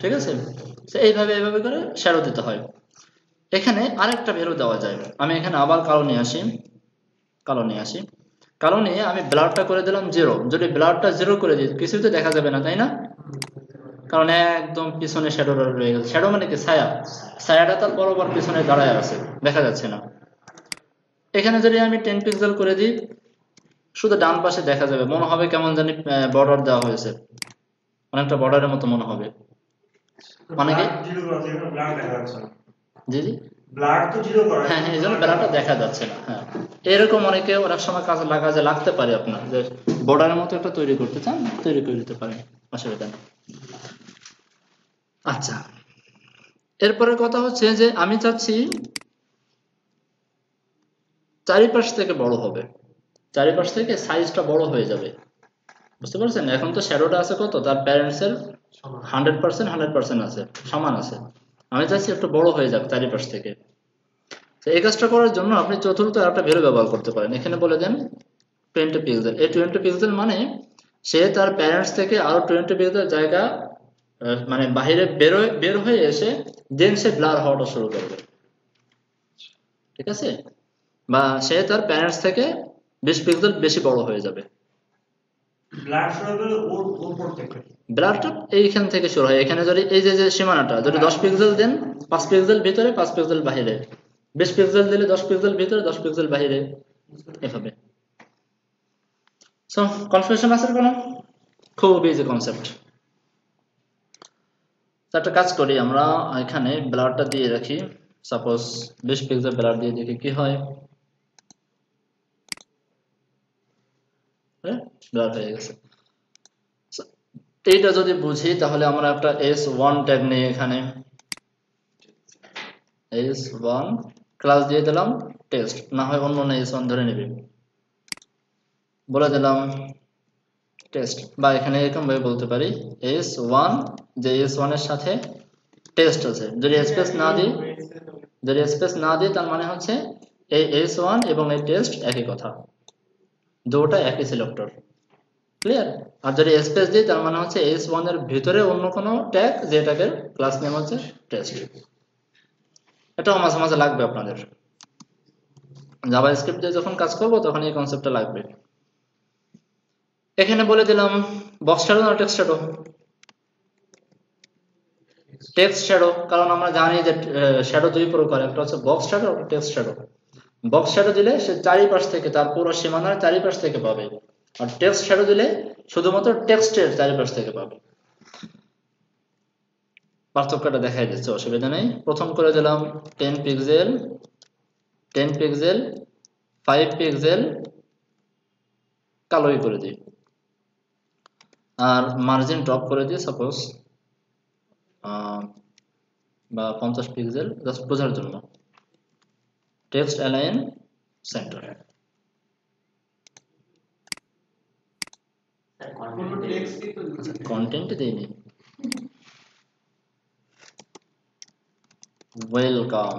ঠিক আছে? এইভাবে করে শ্যাডো দিতে হয়। এখানে আরেকটা ভ্যালু দেওয়া যায়, আমি এখানে আবার কালো নিয়ে আসি, কালো নিয়ে আমি ব্লারটা করে দিলাম 0। যদি ব্লারটা 0 করে দিই কিছুই তো দেখা যাবে না, তাই না? কারণ একদম পিছনে শ্যাডো রয়ে গেছে। শ্যাডো মানে কি? ছায়াটা তার বরাবর পিছনে দাঁড়ায় আছে, দেখা যাচ্ছে না। এখানে যদি আমি 10 পিক্সেল করে দিই শুধু ডান পাশে দেখা যাবে, মনে হবে কেমন জানি বর্ডার দেওয়া হয়েছে, অনেকটা বর্ডারের মতো মনে হবে। অনেকে জি জি হ্যাঁ, এই জন্য ব্লারটা দেখা যাচ্ছে না। হ্যাঁ, এরকম অনেকে অনেক সময় কাজে লাগতে পারে আপনার, যে বর্ডারের মতো একটা তৈরি করতে চান, তৈরি করে দিতে পারেন, অসুবিধা নেই। আচ্ছা, এরপরে কথা হচ্ছে যে আমি চাচ্ছি চারিপাশ থেকে বড় হবে, চারিপাশ থেকে সাইজটা বড় হয়ে যাবে। বুঝতে পারছেন? এখন তো শ্যাডোটা আছে কত, তার প্যারেন্টস এর 100% আছে, সমান আছে। আমি চাচ্ছি একটু বড় হয়ে যাক চারিপাশ থেকে। এই কাজটা করার জন্য আপনি চতুর্থ একটা ভ্যালু ব্যবহার করতে পারেন। এখানে বলে দেন 20 পিক্সেল। এই 20 পিক্সেল মানে সে তার প্যারেন্টস থেকে আরো 20 পিক্সেল জায়গা মানে বাহিরে বের হয়ে এসে দেন সে ব্লার হওয়াটা শুরু করবে। ঠিক আছে? বা সে তার প্যারেন্টস থেকে 20 পিক্সেল বেশি বড় হয়ে যাবে। ব্লারটা এইখান থেকে শুরু হয়। এখানে যদি এই যে সীমানাটা যদি 10 পিক্সেল দেন, 5 পিক্সেল ভিতরে 5 পিক্সেল বাহিরে, 20 পিক্সেল দিলে 10 পিক্সেল ভিতরে 10 পিক্সেল বাহিরে, এভাবে। সো কনফিউশন আছে কোনো? খুব ইজি কনসেপ্ট। একটা কাজ করি আমরা, এখানে ব্লারটা দিয়ে রাখি, সাপোজ 20 পিক্সেল ব্লার দিয়ে দেখি কি হয়। ব্লার হয়ে গেছে। এইটা যদি বুঝি তাহলে আমরা একটা S1 ট্যাগ নিয়ে এখানে S1 ক্লাস দিয়ে দিলাম টেস্ট, না হয় অন্য S1 ধরে নেবে, বলে দিলাম টেস্ট। বা এখানে এরকম ভাবে বলতে পারি S1, যে S1 এর সাথে টেস্ট আছে। যদি স্পেস না দিই তার মানে হচ্ছে এই S1 এবং এই টেস্ট একই কথা, দুটো একই সিলেক্টর। ক্লিয়ার? আর যদি স্পেস দিই তার মানে হচ্ছে S1 এর ভিতরে অন্য কোনো ট্যাগ, যে ট্যাগের ক্লাস নেম হচ্ছে টেস্ট। এটাও মাঝে মাঝে লাগবে আপনাদের, জাভাস্ক্রিপ্ট দিয়ে যখন কাজ করব তখন এই কনসেপ্টটা লাগবে। এখানে বলে দিলাম বক্স শ্যাডো না টেক্সট শ্যাডো? টেক্সট শ্যাডো, কারণ আমরা জানি যে শ্যাডো দুই প্রকার, একটা হচ্ছে বক্স শ্যাডো আর টেক্সট শ্যাডো। বক্স শ্যাডো দিলে সে চারিপাশ থেকে, তার পুরো সীমানার চারিপাশ থেকে পাবে, আর টেক্সট শ্যাডো দিলে শুধুমাত্র টেক্সটের চারিপাশ থেকে পাবে। পার্থক্যটা দেখাই দিচ্ছে, অসুবিধা নেই। প্রথম করে দিলাম 10 পিক্সেল 10 পিক্সেল 5 পিক্সেল কালোই করে দিই, আর মার্জিন ড্রপ করে দিই সাপোজ বা 50 পিক্সেল, জাস্ট বোঝার জন্য। Text align centre. কোনো টেক্সট তো কন্টেন্ট দেইনি। Welcome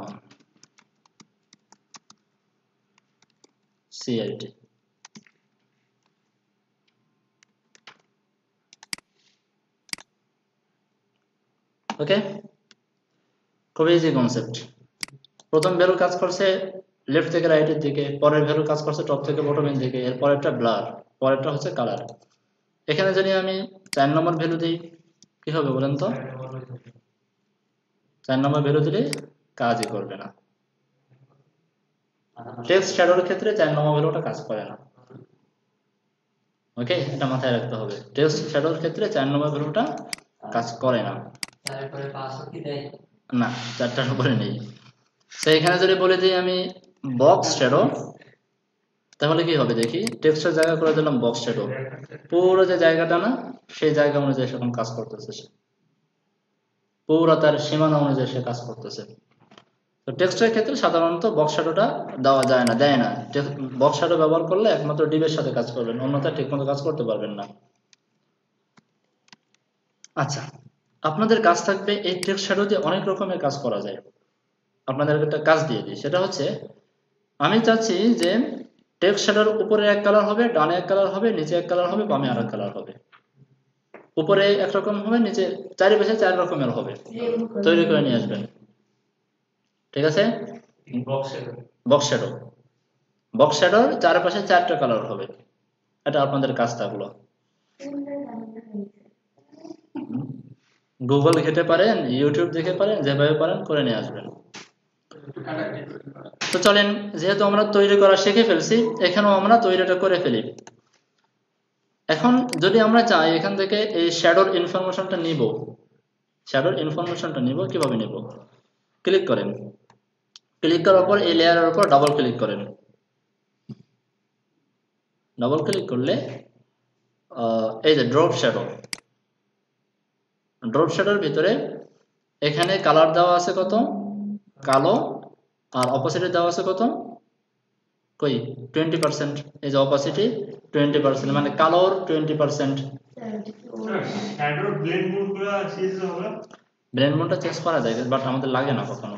CIT. ওকে, খুব ইজি কনসেপ্ট। প্রথম ভ্যালু কাজ করছে লেফট থেকে রাইটের দিকে, পরের ভ্যালু কাজ করছে টপ থেকে বটমের দিকে, এর পরেরটা ব্লার, পরেরটা হচ্ছে কালার। এখানে যদি আমি 4 নম্বর ভ্যালু দিই কি হবে বলেন তো? 4 নম্বর ভ্যালু দিলে কাজই করবে না। টেক্সট শ্যাডোর ক্ষেত্রে 4 নম্বর ভ্যালুটা কাজ করে না। ওকে, এটা মাথায় রাখতে হবে। টেক্সট শ্যাডোর ক্ষেত্রে 4 নম্বর ভ্যালুটা কাজ করে না। তারপরে পাসওয়ার্ড কি দেয়? না, 4টার উপরে নেই। এখানে যদি বলে দিই আমি বক্স শ্যাডো, তাহলে কি হবে দেখি। টেক্সটের জায়গা করে দিলাম বক্স শ্যাডো, পুরো যে জায়গাটা না সেই জায়গা অনুযায়ী সেরকম কাজ করতেছে সে, পুরো তার সীমানা অনুযায়ী সে কাজ করতেছে। তো টেক্সটের ক্ষেত্রে সাধারণত বক্স শ্যাডোটা দেওয়া যায় না, দেয় না। বক্স শ্যাডো ব্যবহার করলে একমাত্র ডিভের সাথে কাজ করবেন, অন্যথায় ঠিকমতো কাজ করতে পারবেন না। আচ্ছা, আপনাদের কাজ থাকবে এই টেক্সট শ্যাডো দিয়ে অনেক রকমের কাজ করা যায়। আপনাদেরকে একটা কাজ দিয়ে দিই, সেটা হচ্ছে আমি চাচ্ছি যে টেক্সট শ্যাডোর উপরে এক কালার হবে, ডানে এক কালার হবে, নিচে এক কালার হবে, বামে আরেক কালার হবে। উপরে একরকম হবে, নিচে চারিপাশে 4 রকমের হবে। তৈরি করে নিয়ে আসবেন, ঠিক আছে? বক্স শ্যাডো, বক্স শ্যাডোর চারপাশে 4টা কালার হবে। এটা আপনাদের কাজ থাকলো। গুগল ঘেটে পারেন, ইউটিউব দেখে পারেন, যেভাবে পারেন করে নিয়ে আসবেন। তো চলেন, যেহেতু আমরা তৈরি করা শিখে ফেলছি, এখানেও আমরা তৈরিটা করে ফেলি। এখন যদি আমরা চাই এখান থেকে এই শ্যাডোর ইনফরমেশনটা নিব, শ্যাডোর ইনফরমেশনটা নিব কিভাবে নিব? ক্লিক করেন, ক্লিক করার পর এই লেয়ারের উপর ডাবল ক্লিক করেন। ডাবল ক্লিক করলে এই যে ড্রপ শ্যাডো, ড্রপ শ্যাডোর ভিতরে এখানে কালার দেওয়া আছে কত? কালো। আর অপোসিটে দেওয়া আছে কত? কই 20%। এই যে অপোসিটি 20%, মানে কালোর 20%। শ্যাডো ব্লেন্ড মোড গুলো চেঞ্জ হবে, ব্লেন্ড মোডটা চেঞ্জ করা যায়, বাট আমাদের লাগে না কখনো,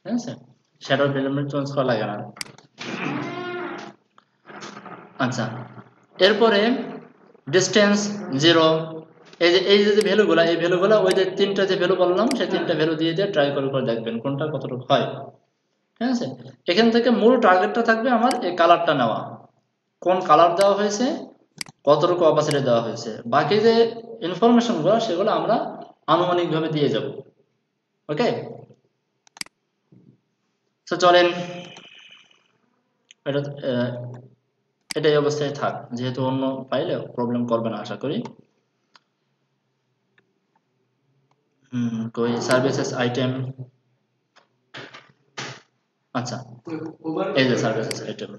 ঠিক আছে? শ্যাডো ব্লেন্ড মোড চেঞ্জ করা লাগে না। আচ্ছা, এরপরে ডিসটেন্স 0। এই যে ভ্যালুগুলা, এই ভ্যালুগুলা ওই যে 3টা যে ভ্যালু বললাম সেই 3টা ভ্যালু দিয়ে ট্রাই করে দেখবেন কোনটা কতটুকু হয়, ঠিক আছে? এখান থেকে মূল টার্গেটটা থাকবে আমার এই কালারটা নেওয়া, কোন কালার দেওয়া হয়েছে, কতটুকু অপাসিটি দেওয়া হয়েছে। বাকি যে ইনফরমেশনগুলো সেগুলো আমরা আনুমানিকভাবে দিয়ে যাব। ওকে, তো চলেন এটাই অবস্থায় থাক, যেহেতু অন্য ফাইলে প্রবলেম করবে না আশা করি। কই সার্ভিসেস আইটেম, আচ্ছা এই যে সার্ভিসেস আইটেম।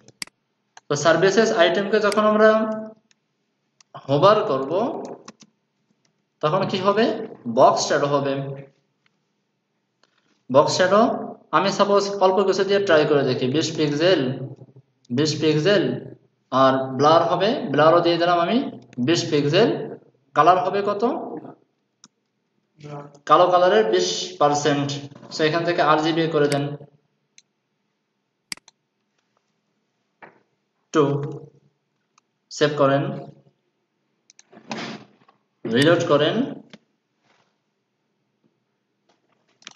তো সার্ভিসেস আইটেমকে যখন আমরা হোভার করব তখন কি হবে? বক্স শ্যাডো হবে। বক্স শ্যাডো আমি সাপোজ অল্প কিছু দিয়ে ট্রাই করে দেখি, 20 পিক্সেল, 20 পিক্সেল। আর ব্লার হবে, ব্লারও দিয়ে দিলাম আমি 20 পিক্সেল। কালার হবে কত? কালো কালারের 20%। সো এখান থেকে RGB করে দেন 2, সেভ করেন, রিলোড করেন।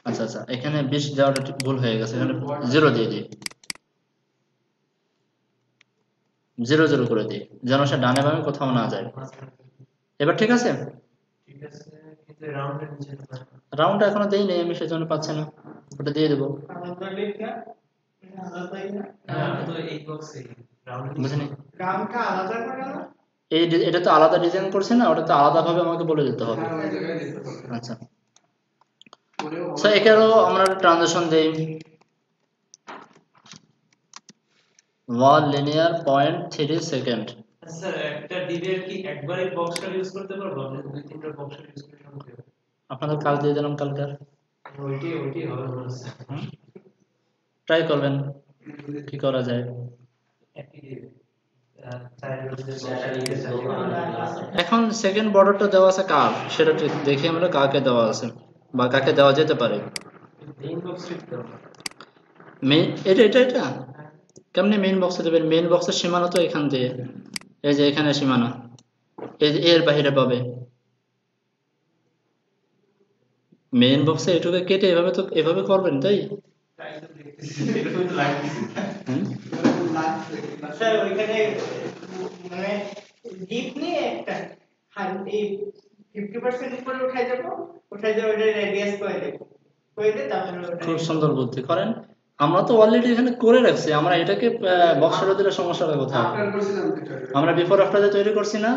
আচ্ছা আচ্ছা, এখানে 20 দেওয়াটা ভুল হয়ে গেছে, এখানে 0 দিয়ে দিই, 0 করে দিই, যেন সে ডানে বামে কোথাও না যায়। এবার ঠিক আছে? ঠিক আছে, কিন্তু রাউন্ডের নিচে না। রাউন্ডটা এখনো দেই নেই আমি, সেজন্য পাচ্ছি না, ওটা দিয়ে দেবো। আলাদা লেখা, আলাদাই না। হ্যাঁ, তো এই বক্সে রাউন্ডের বুঝিনি, গ্রামটা আলাদা করে না? এটা তো আলাদা ডিজাইন করছে না, ওটা তো আলাদা ভাবে আমাকে বলে দিতে হবে। ওই জায়গায় দিতে পারবে। আচ্ছা, সো এখানেও আমরা ট্রানজিশন দেই 1 linear 0.3 সেকেন্ড। স্যার একটা ডিবের কি একবারে বক্সটা ইউজ করতে পারবো না দুই তিনটা বক্সটা ইউজ করে সম্ভব আপনাদের কাজ দিয়ে দিলাম কালকে, ওইটাই হবে মনে হচ্ছে ট্রাই করবেন কি করা যায়। একই ডিবে চাইলে এখন সেকেন্ড বর্ডারটা দেওয়া আছে কার, সেটা ঠিক দেখি আমরা কাকে দেওয়া আছে বা কাকে দেওয়া যেতে পারে। মেইন বক্স তো মেইন এটা এটা এটা কেমনে মেইন বক্সে দেবেন? মেইন বক্সের সীমানা তো এখান দিয়ে, এই যে এখানে সীমানা, এই যে এর বাইরে পাবে। মেইন বক্সে এটুকু কেটে এভাবে তো এভাবে করবেন, তাই এরকম তো লাগতেছে হুম? স্যার ওইখানে মানে ডিপ নিয়ে একটা এই 50% উপরে উঠাই দেবো, উঠাই দিয়ে ওটা রেডিয়াস করে দেবো, করে দিয়ে তারপরে ওটা খুব সুন্দর বুদ্ধি করেন। আমরা তো অলরেডি এখানে করে রাখছি, আমরা এটাকে বক্সের দিলে সমস্যাটা কোথায়? আফটার করছিলাম যেটা আমরা বিফোর আফটার যে তৈরি করছি না,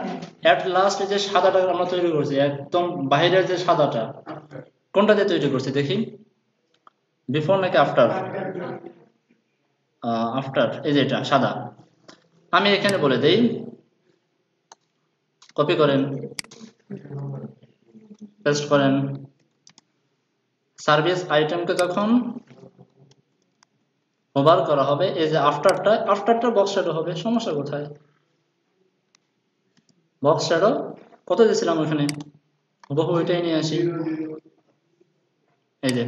এট লাস্ট যে সাদাটা আমরা তৈরি করছি, একদম বাইরের যে সাদাটা, আফটার কোনটা দিয়ে তৈরি করছি দেখি, বিফোর নাকি আফটার? আফটার, এই যে এটা সাদা। আমি এখানে বলে দেই, কপি করেন, পেস্ট করেন। সার্ভিস আইটেমকে যখন ওভার করা হবে, এই যে আফটারটা বক্স শ্যাডো হবে, সমস্যা কোথায়? বক্স শ্যাডো কত দিয়েছিলাম ওখানে, বহু ওইটাই নিয়ে আসি, এই যে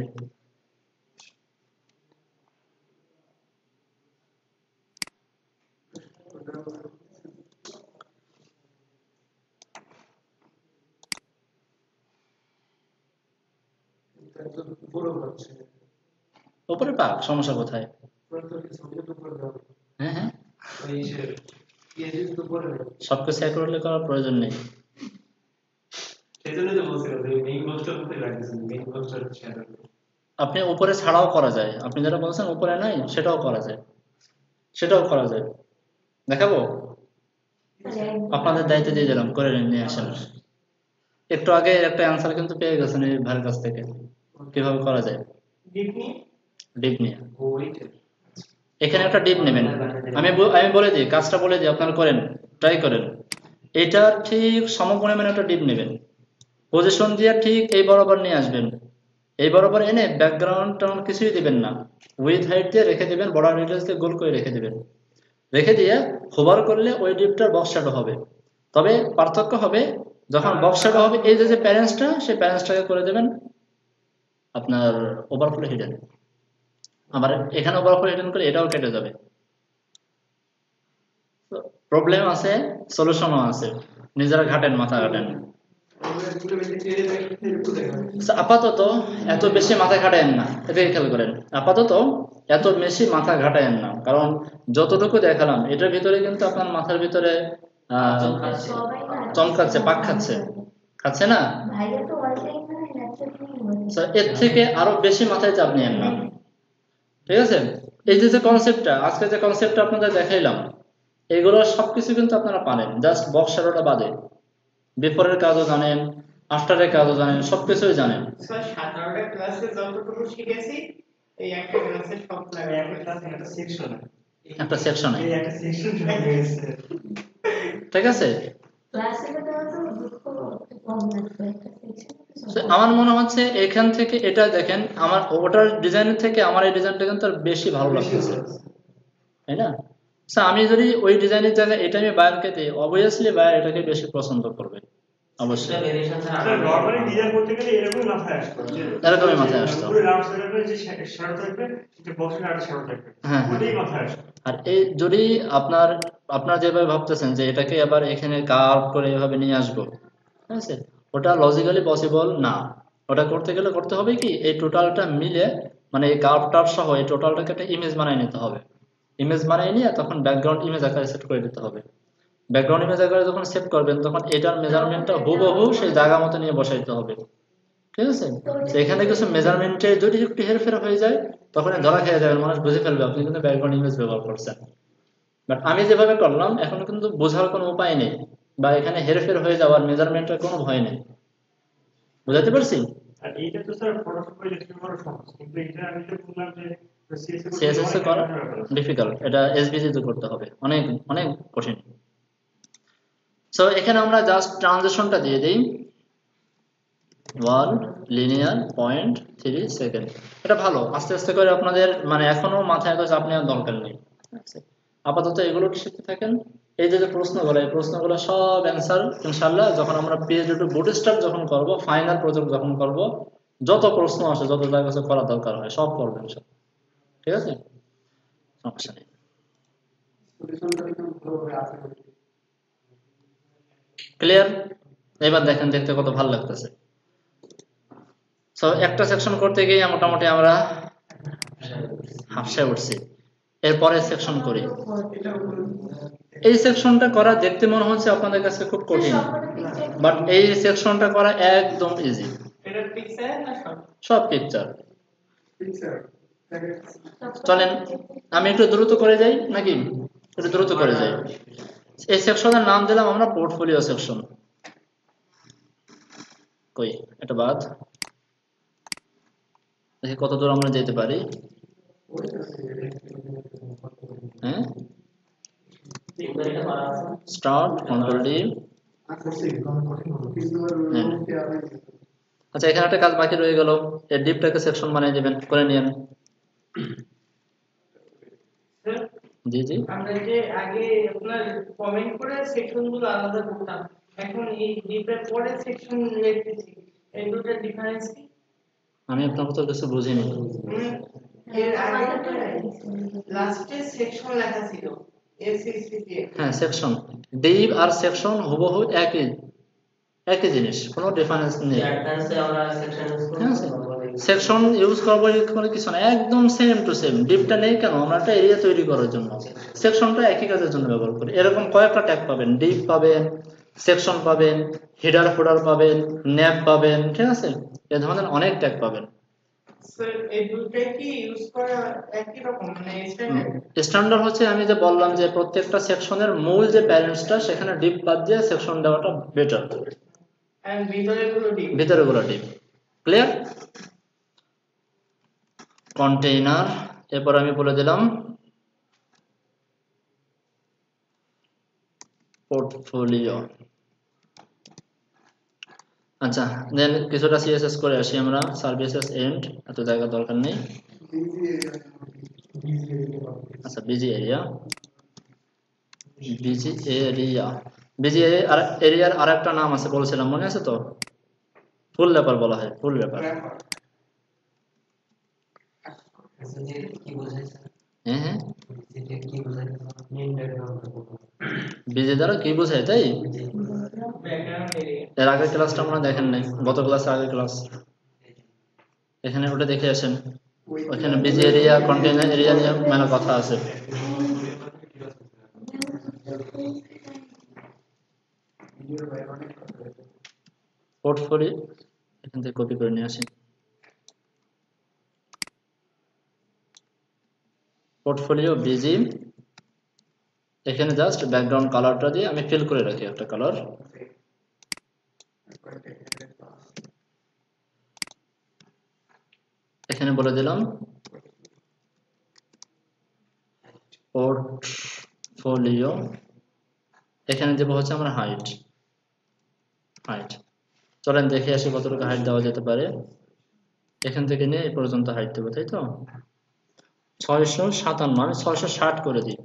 পুরো হচ্ছে উপরে পাক, সমস্যা কোথায়? পুরো তো ছবি তো পুরো দাও হ্যাঁ হ্যাঁ, ওই যে কেজি তো পুরো সবকিছু অ্যাকুরেটলি করার প্রয়োজন নেই। সেজন্য তো বলছিলাম যে মেইন বক্সটা কোথায় লাগতেছে, মেইন বক্সটা শ্যাডো আপনি উপরে ছাড়াও করা যায়, আপনি যেটা বলছেন উপরে নাই, সেটাও করা যায়, সেটাও করা যায়। দেখাবো, আপনাদের দায়িত্ব দিয়ে দিলাম, করে নিয়ে আসেন। একটু আগে একটা অ্যান্সার কিন্তু পেয়ে গেছেন এই ভাইয়ের কাছ থেকে, কিভাবে করা যায়। ডিপ নিয়ে ডিপ নিয়ে ওইটা এখানে একটা ডিপ নেবেন, আমি বলে দিই, কাজটা বলে দিই, আপনারা করেন, ট্রাই করেন। এটা ঠিক সমপরিমাণে একটা ডিপ নেবেন, পজিশন দিয়ে ঠিক এই বরাবর নিয়ে আসবেন, এই বরাবর এনে ব্যাকগ্রাউন্ড টাউন কিছুই দিবেন না, উইথ হাইট দিয়ে রেখে দিবেন, বর্ডার রেডিয়াস দিয়ে গোল করে রেখে দিবেন। রেখে দিয়ে হোভার করলে ওই ডিপটার বক্স শ্যাডো হবে। তবে পার্থক্য হবে, যখন বক্স শ্যাডো হবে, এই যে প্যারেন্টসটা, সেই প্যারেন্টসটাকে করে দেবেন আপনার ওভারফ্লো হিডেন। আবার এখানে ওভারফ্লো হিডেন করে এটাও কেটে যাবে। প্রবলেম আছে, সলিউশনও আছে, নিজেরা ঘাটেন, মাথা ঘাটেন। আপাতত এত বেশি মাথা ঘাটায়েন না, এটাকে খেয়াল করেন, আপাতত এত বেশি মাথা ঘাটায়েন না, কারণ যতটুকু দেখালাম এটার ভিতরে কিন্তু আপনার মাথার ভিতরে চমকাচ্ছে, পাক খাচ্ছে, খাচ্ছে না? এর থেকে আরো বেশি মাথায় চাপ নিয়েন না, ঠিক আছে? এই যে কনসেপ্টটা, আজকে যে কনসেপ্টটা আপনাদের দেখাইলাম, এগুলো সবকিছু কিন্তু আপনারা পারেন, জাস্ট বক্স শ্যাডোটা বাদে। বিফোরের কাজও জানেন, আফটারের কাজও জানেন, সবকিছুই জানেন। স্যার 17টা ক্লাসে যতটুকু শিখেছি এই একটা ক্লাসে সব লাগে, একটা ক্লাসে একটা সেকশনে একটা সেকশনে, এই একটা সেকশন জয়েন হয়েছে। ঠিক আছে? আমার মনে হচ্ছে এখান থেকে এটা দেখেন, আমার ওটার ডিজাইনের থেকে আমার এই ডিজাইনটা কিন্তু আর বেশি ভালো লাগতেছে, তাই না? আমি যদি ওই ডিজাইনের জায়গায় এটা আমি বায়ারকে দিই, অবভিয়াসলি বায়ার এটাকে বেশি পছন্দ করবে, অবশ্যই। ভেরিয়েশন ছাড়া আসলে নরমালি ডিজাইন করতে গেলে এরকমই মাথায় আসতো, এরকমই মাথায় আসতো। পুরো রাউন্ড সার্কেলে যে শ্যাডো থাকবে, সেটা বক্সের একটা শ্যাডো থাকবে, হ্যাঁ, ওটাই মাথায় আসতো। আর এই যদি আপনার যেভাবে ভাবতেছেন যে এটাকে আবার এখানে কার্ভ করে এভাবে নিয়ে আসবো, ঠিক আছে, ওটা লজিক্যালি পসিবল না। ওটা করতে গেলে করতে হবে কি, এই টোটালটা মিলে, মানে এই কার্ভটার সহ এই টোটালটাকে একটা ইমেজ বানিয়ে নিতে হবে। ইমেজ বানিয়ে নিয়ে তখন ব্যাকগ্রাউন্ড ইমেজ আকারে সেট করে দিতে হবে। ব্যাকগ্রাউন্ড ইমেজ আকারে যখন সেট করবেন, তখন এটার মেজারমেন্টটা হুবহু সেই জায়গা মতো নিয়ে বসাইতে হবে, ঠিক আছে? তো এখানে কিছু মেজারমেন্টে যদি একটু হেরফের হয়ে যায়, তখন ধরা খেয়ে যাবেন, মানুষ বুঝে ফেলবে আপনি কিন্তু ব্যাকগ্রাউন্ড ইমেজ ব্যবহার করছেন। বাট আমি যেভাবে করলাম, এখন কিন্তু বোঝার কোনো উপায় নেই, বা এখানে হেরফের হয়ে যাওয়ার মেজারমেন্টের কোনো ভয় নেই। বুঝাতে পারছি? আর এইটা তো স্যার ফটোশপ করে লিখতে পারো সহজ, কিন্তু এটা আমি তো বললাম যে সিএসএস এ করা ডিফিকাল্ট, এটা এসভিজি তে করতে হবে, অনেক অনেক কঠিন। সো এখানে আমরা জাস্ট ট্রানজিশনটা দিয়ে দিই 1 লিনিয়ার 0.3 সেকেন্ড। এটা ভালো, আস্তে আস্তে করে আপনাদের মানে এখনো মাথায় এত চাপ নেওয়ার দরকার নেই। আপাতত এগুলো শিখতে থাকেন। এই যে প্রশ্নগুলো, এই প্রশ্নগুলো সব অ্যান্সার ইনশাআল্লাহ যখন আমরা পিএইচডি টু বুটস্ট্র্যাপ যখন করব, ফাইনাল প্রজেক্ট যখন করব, যত প্রশ্ন আসে, যত জায়গা কাছে করা দরকার হয় সব করবেন ইনশাআল্লাহ। ঠিক আছে, সমস্যা নেই। সলিউশনটা একদম ভালোভাবে আছে। ক্লিয়ার? এবার দেখেন দেখতে কত ভালো লাগতেছে। সো একটা সেকশন করতে গিয়ে মোটামুটি আমরা হাফসে উঠছি। এরপরে সেকশন করি। এই সেকশনটা করা দেখতে মনে হচ্ছে আপনাদের কাছে খুব কঠিন, বাট এই সেকশনটা করা একদম ইজি। এটা পিকচার না সব পিকচার। পিকচার চলেন আমি একটু দ্রুত করে যাই নাকি? একটু দ্রুত করে যাই। এই সেকশনের নাম দিলাম আমরা পোর্টফোলিও সেকশন। কই এটা বাদ, দেখি কত দূর আমরা যেতে পারি। হ্যাঁ, স্টার্ট কন্ট্রোল ডি। আচ্ছা, এখানে একটা কাজ বাকি রয়ে গেল, এই ডিপটাকে সেকশন বানিয়ে দিবেন, করে নিয়েন। জি জি, আমরা যে আগে আপনার কমেন্ট করে সেকশনগুলো আলাদা করতাম, এখন এই ডিপের পরে সেকশন লিখতেছি, এই দুটোর ডিফারেন্স কি? আমি আপনার কথা কিছু বুঝিনি। এর আগে লাস্টে সেকশন লেখা ছিল এসসিসি। হ্যাঁ, সেকশন, ডিপ আর সেকশন হুবহু একই জিনিস, কোনো ডিফারেন্স নেই। অ্যাডভান্সে আমরা সেকশন ইউজ করব, সেকশন ইউজ করবো কোনো কিছু না, একদম সেম টু সেম। ডিপটা নেই কেন? আমরা একটা এরিয়া তৈরি করার জন্য। সেকশনটা একই কাজের জন্য ব্যবহার করি। এরকম কয়েকটা ট্যাগ পাবেন, ডিপ পাবেন, সেকশন পাবেন, হেডার ফোল্ডার পাবেন, ন্যাপ পাবেন, ঠিক আছে? এ ধরনের অনেক ট্যাগ পাবেন। স্যার এই দুটোই কি ইউজ করা একই রকম, মানে স্ট্যান্ডার্ড? স্ট্যান্ডার্ড হচ্ছে আমি যে বললাম যে প্রত্যেকটা সেকশনের মূল যে প্যারেন্টসটা সেখানে ডিপ বাদ দিয়ে সেকশন দেওয়াটা বেটার। এন্ড ভিতরেগুলো ডিপ। ভিতরেগুলো ডিপ। ক্লিয়ার? কন্টেইনার, এরপর আমি বলে দিলাম পোর্টফোলিও। আচ্ছা, দেন কিছুটা সিএসএস করে আসি আমরা। সার্ভিসেস এন্ড, এত জায়গা দরকার নেই। আচ্ছা, বিজি এরিয়া, এরিয়ার আরেকটা নাম আছে বলছিলাম, মনে আছে তো? ফুল র্যাপার বলা হয়, ফুল র্যাপার। কি বোঝাইছে? হ্যাঁ হ্যাঁ, এটা কি বোঝাইছে? Main background. বিজি দ্বারা কি বোঝায় তাই? Background area. এর আগের ক্লাসটা আমরা দেখেন নাই, গত ক্লাস, আগের ক্লাস, এখানে ওটা দেখে আসেন। ওখানে বিজি এরিয়া, কন্টেইনার এরিয়া নিয়ে মেলা কথা আছে। পোর্টফোলিও এখান থেকে কপি করে নিয়ে আসি। পোর্টফোলিও বিজি, এখানে জাস্ট ব্যাকগ্রাউন্ড কালারটা দিয়ে আমি ফিল করে রাখি একটা কালার। এখানে বলে দিলাম পোর্টফোলিও, এখানে দেবো হচ্ছে আমরা হাইট। চলেন দেখে আসি কতটুকু হাইট দেওয়া যেতে পারে। এখান থেকে নিয়ে এই পর্যন্ত হাইট দেবো, তাই তো? 657, আমি 660 করে দিই।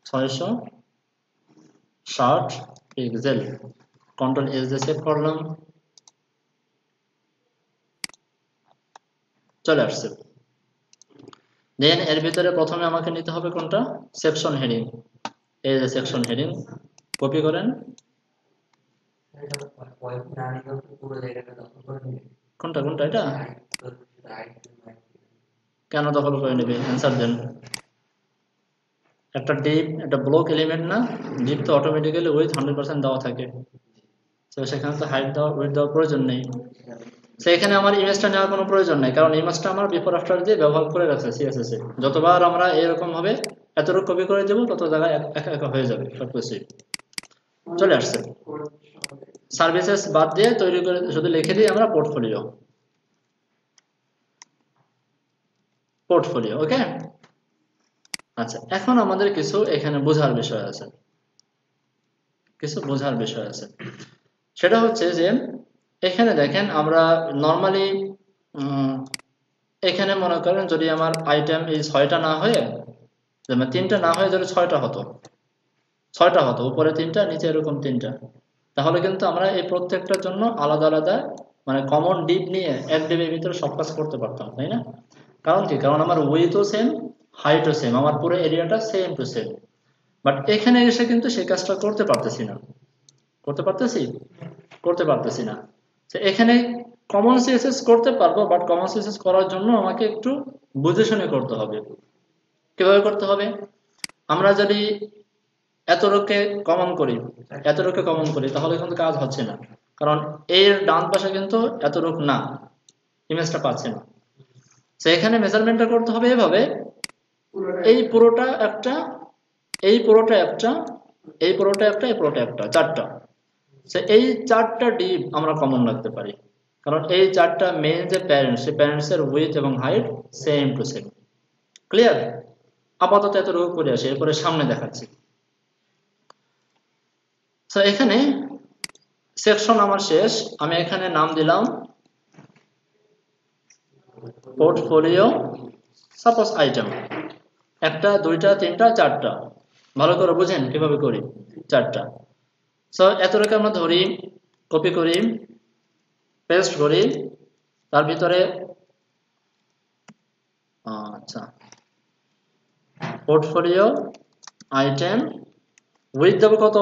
660 পিক্সেল। কন্ট্রোল এস দিয়ে সেভ করলাম, চলে আসছে। দেন এর ভিতরে প্রথমে আমাকে নিতে হবে কোনটা? Section heading. এই যে সেকশন হেডিং, কপি করেন। কোনটা এটা কেন দখল করে নেবে? অ্যান্সার দেন। একটা ডিপ, একটা ব্লক এলিমেন্ট না? ডিপ তো অটোমেটিক্যালি উইথ 100% দেওয়া থাকে, তো সেখানে তো হাইট দেওয়া, উইথ দেওয়ার প্রয়োজন নেই। সেখানে আমার ইমেজটা নেওয়ার কোনো প্রয়োজন নেই, কারণ ইমেজটা আমার বিফোর আফটার দিয়ে ব্যবহার করে রাখছে সিএসএস এ। যতবার আমরা এরকম ভাবে এতটুকু কপি করে দেবো তত জায়গায় একা একা হয়ে যাবে সবকিছু। চলে আসছে। সার্ভিসেস বাদ দিয়ে তৈরি করে শুধু লিখে দিই আমরা পোর্টফোলিও। ওকে। আচ্ছা, এখন আমাদের কিছু এখানে বোঝার বিষয় আছে। কিছু বোঝার বিষয় আছে। সেটা হচ্ছে যে এখানে দেখেন আমরা নর্মালি এখানে মনে করেন যদি আমার আইটেম এই 6টা না হয়ে, যেমন 3টা না হয়ে যদি 6টা হতো, 6টা হতো, উপরে 3টা নিচে এরকম 3টা, তাহলে কিন্তু আমরা এই প্রত্যেকটার জন্য আলাদা আলাদা মানে কমন ডিপ নিয়ে এক ডিপের ভিতরে সব কাজ করতে পারতাম, তাই না? কারণ কি, কারণ আমার উইথও সেম, হাইটও সেম, আমার পুরো এরিয়াটা সেম টু সেম। বাট এখানে এসে কিন্তু সেই কাজটা করতে পারতেছি না। করতে পারতেছি না। তো এখানে কমন সিএসএস করতে পারবো, বাট কমন সিএসএস করার জন্য আমাকে একটু বুঝে শুনে করতে হবে। কিভাবে করতে হবে? আমরা যদি এত রোকে কমন করি তাহলে কিন্তু কাজ হচ্ছে না, কারণ এর ডান পাশে কিন্তু এত রোক না, ইমেজটা পাচ্ছে না। তো এখানে মেজারমেন্টটা করতে হবে এভাবে, এই পুরোটা একটা, এই পুরোটা একটা, এই পুরোটা একটা, এই পুরোটা একটা, 4টা। এই 4টা ডিপ আমরা কমন রাখতে পারি, কারণ এই 4টা মেইন যে প্যারেন্টস, সেই প্যারেন্টসের উইথ এবং height same to same. Clear? আপাতত এত রোগ করে আসি, এরপরে সামনে দেখাচ্ছি। এখানে সেকশন আমার শেষ, আমি এখানে নাম দিলাম পোর্টফোলিও সাপোজ আইটেম। 1টা 2টা 3টা 4টা, ভালো করে বুঝেন কিভাবে করি, 4টা। এতটাকে আমরা ধরি, কপি করি, পেস্ট করি, তার ভিতরে আচ্ছা পোর্টফোলিও আইটেম উইথ দেবো কত,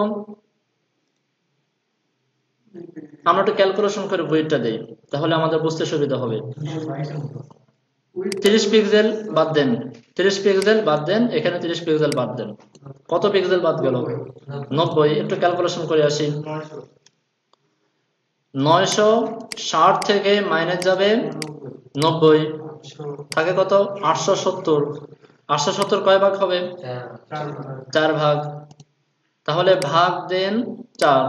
আমরা একটু ক্যালকুলেশন করে উইথটা দেই, তাহলে আমাদের বুঝতে সুবিধা হবে। 30 পিক্সেল বাদ দেন, 30 পিক্সেল বাদ দেন, এখানে 30 পিক্সেল বাদ দেন, কত পিক্সেল বাদ গেল? 90। একটু ক্যালকুলেশন করে আসি। 960 থেকে মাইনাস যাবে 90, থাকে কত? 870। 870 কয় ভাগ হবে? 4 ভাগ। তাহলে ভাগ দেন 4,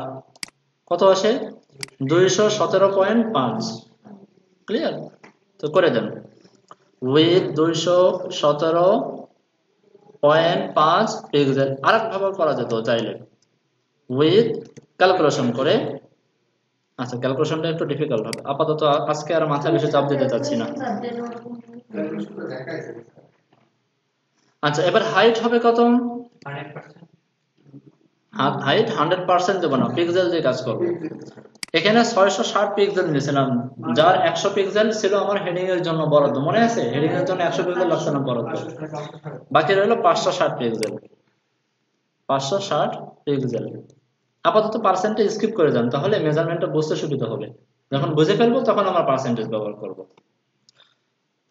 কত আসে? 217.5। ক্লিয়ার? তো করে দেন উইথ 217.5 পিক্সেল। আরেক ভাবে করা যেত চাইলে, উইথ ক্যালকুলেশন করে। আচ্ছা, ক্যালকুলেশনটা একটু ডিফিকাল্ট হবে, আপাতত আজকে আর মাথায় বেশি চাপ দিতে চাচ্ছি না। আচ্ছা, এবার হাইট হবে কত? হাইট 100% দেবো না, পিক্সেল দিয়ে কাজ করবো। এখানে 660 পিক্সেল নিয়েছিলাম, যার 100 পিক্সেল ছিল আমার হেডিং এর জন্য বরাদ্দ, মনে আছে? হেডিং এর জন্য 100 পিক্সেল লাগছে না বরাদ্দ, বাকি রইল 560 পিক্সেল। 560 পিক্সেল। আপাতত পার্সেন্টেজ স্কিপ করে যান, তাহলে মেজারমেন্টটা বুঝতে সুবিধা হবে। যখন বুঝে ফেলবো তখন আমরা পার্সেন্টেজ ব্যবহার করব।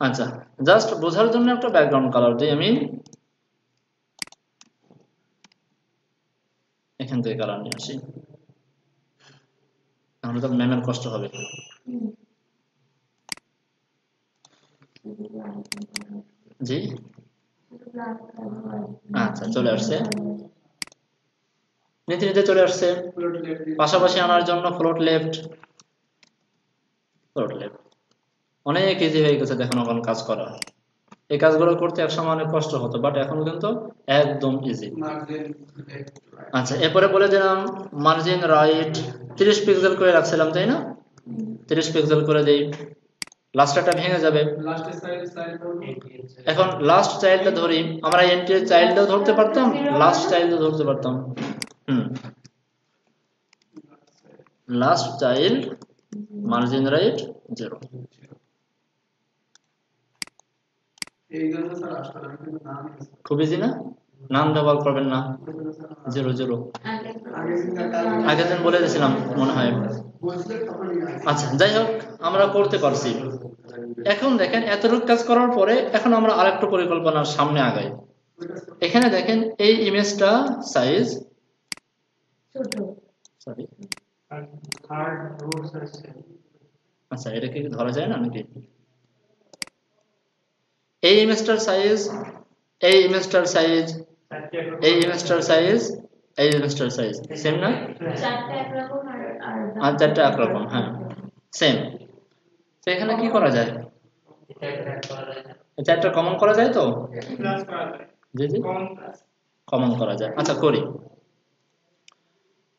আচ্ছা, জাস্ট বোঝার জন্য একটা ব্যাকগ্রাউন্ড কালার দিই আমি, এখান থেকে কালার নিয়ে আসি, তাহলে তো ম্যামের কষ্ট হবে। জি আচ্ছা, চলে আসছে, নিতে নিতে চলে আসছে। পাশাপাশি আনার জন্য ফ্লোট লেফট, অনেক ইজি হয়ে গেছে দেখুন এখন কাজ করা। এই কাজগুলো করতে একসময় অনেক কষ্ট হতো, বাট এখন কিন্তু একদম ইজি। আচ্ছা, এরপরে বলে দিলাম মার্জিন রাইট 30 পিক্সেল করে রাখছিলাম, তাই না? 30 পিক্সেল করে দেই, লাস্টটা ভেঙে যাবে। এখন লাস্ট চাইল্ডটা ধরি, আমরা এন্ট্রি চাইল্ডও ধরতে পারতাম, লাস্ট চাইল্ডও ধরতে পারতাম। Last child margin right 0। খুব ইজি না? নাম ব্যবহার করবেন না, 0 0 আগের দিন বলে দিয়েছিলাম মনে হয়। আচ্ছা, যাই হোক, আমরা করতে পারছি। এখন দেখেন এতটুকু কাজ করার পরে এখন আমরা আরেকটু পরিকল্পনার সামনে আগাই। এখানে দেখেন এই ইমেজটা সাইজ সরি, আচ্ছা এটা কি ধরা যায় না নাকি? এই ইমেজটার সাইজ, এই ইমেজটার সাইজ, এই ইমেজটার সাইজ, এই ইমেজটার সাইজ সেম না? আর 4টা একরকম, হ্যাঁ সেম। তো এখানে কি করা যায়? 4টা কমন করা যায় তো? জি জি, কমন করা যায়। আচ্ছা করি,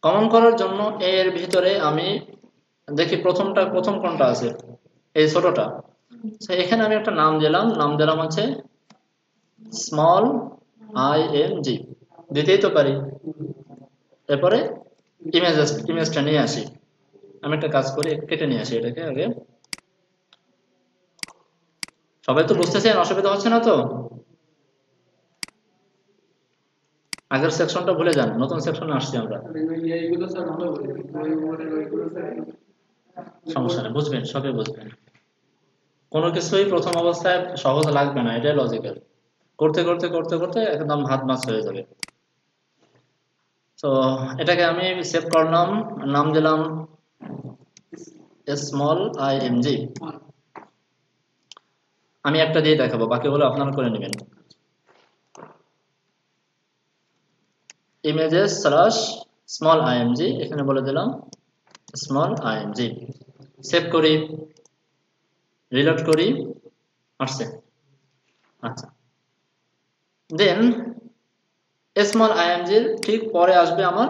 কমন করার জন্য এর ভিতরে আমি দেখি প্রথম কোনটা আছে, এই ছোটটা। এখানে আমি একটা নাম দিলাম হচ্ছে স্মল img, দিতেই তো পারি। এরপরে ইমেজটা নিয়ে আসি। আমি একটা কাজ করি, কেটে নিয়ে আসি এটাকে আগে। সবাই তো বুঝতেছেন, অসুবিধা হচ্ছে না তো? আগের সেকশনটা ভুলে যান, নতুন সেকশনে আসছি আমরা। এইগুলো স্যার ভালো বলি, ওইগুলো স্যার সমস্যা নেই, বুঝবেন, সবই বুঝবেন। কোনো কিছুই প্রথম অবস্থায় সহজ লাগবে না, এটাই লজিক্যাল। করতে করতে করতে করতে একদম হাত মাছ হয়ে যাবে। তো এটাকে আমি সেভ করলাম, নাম দিলাম স্মল img। আমি একটা দিয়ে দেখাবো, বাকিগুলো আপনারা করে নেবেন। ইমেজেস স্ল্যাশ স্মল img, এখানে বলে দিলাম স্মল img। সেভ করি, রিলোড করি, আসছে। আচ্ছা, দেন স্মল img এর ঠিক পরে আসবে আমার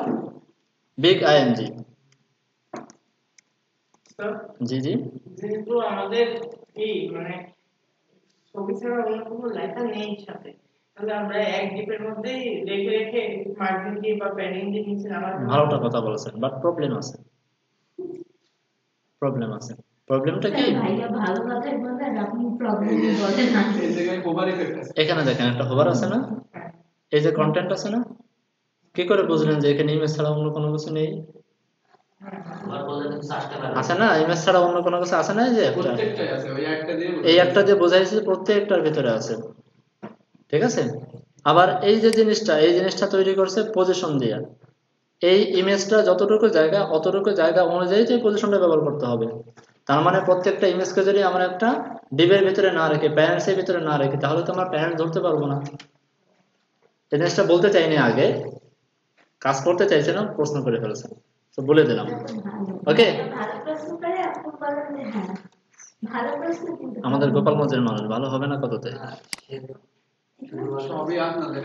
বিগ img। জি জি, যেহেতু আমাদের এই মানে ছবি ছাড়া অন্য কোনো লেখা নেই সাথে, তাহলে আমরা এক ডিপের মধ্যেই রেখে রেখে মার্জিন দিয়ে বা প্যাডিং দিয়ে নিচে নামার ভালোটা কথা বলেছেন, বাট প্রবলেম আছে। প্রবলেমটা কি? ভাইয়া ভালো কথাই বলেন, আপনি প্রবলেমই বলেন না। এই জায়গায় ওভার ইফেক্ট আছে। এখানে দেখেন একটা হোভার আছে না, এই যে কন্টেন্ট আছে না, কি করে বুঝলেন যে এখানে ইমেজ ছাড়া অন্য কোনো কিছু নেই? আছে না, ইমেজ ছাড়া অন্য কোনো কিছু আছে না? এই যে একটা, প্রত্যেকটাই আছে, ওই একটা দিয়ে এই একটা দিয়ে বোঝাইছে প্রত্যেকটার ভিতরে আছে, ঠিক আছে? আবার এই যে জিনিসটা, এই জিনিসটা তৈরি করছে পজিশন দিয়ে। এই ইমেজটা যতটুকু জায়গা, অতটুকু জায়গা অনুযায়ী যে পজিশনটা ব্যবহার করতে হবে। তার মানে প্রত্যেকটা ইমেজকে যদি আমরা একটা ডিবের ভিতরে না রেখে, প্যারেন্টসের ভিতরে না রেখে, তাহলে তো আমরা প্যারেন্টস ধরতে পারবো না। এই জিনিসটা বলতে চাইনি আগে, কাজ করতে চাইছিলাম, প্রশ্ন করে ফেলেছেন, তো বলে দিলাম। ওকে, ভালো প্রশ্ন করে আপনি বলেন যে হ্যাঁ ভালো প্রশ্ন, কিন্তু আমাদের গোপালগঞ্জের মানুষ ভালো হবে না কততে। সবই আপনাদের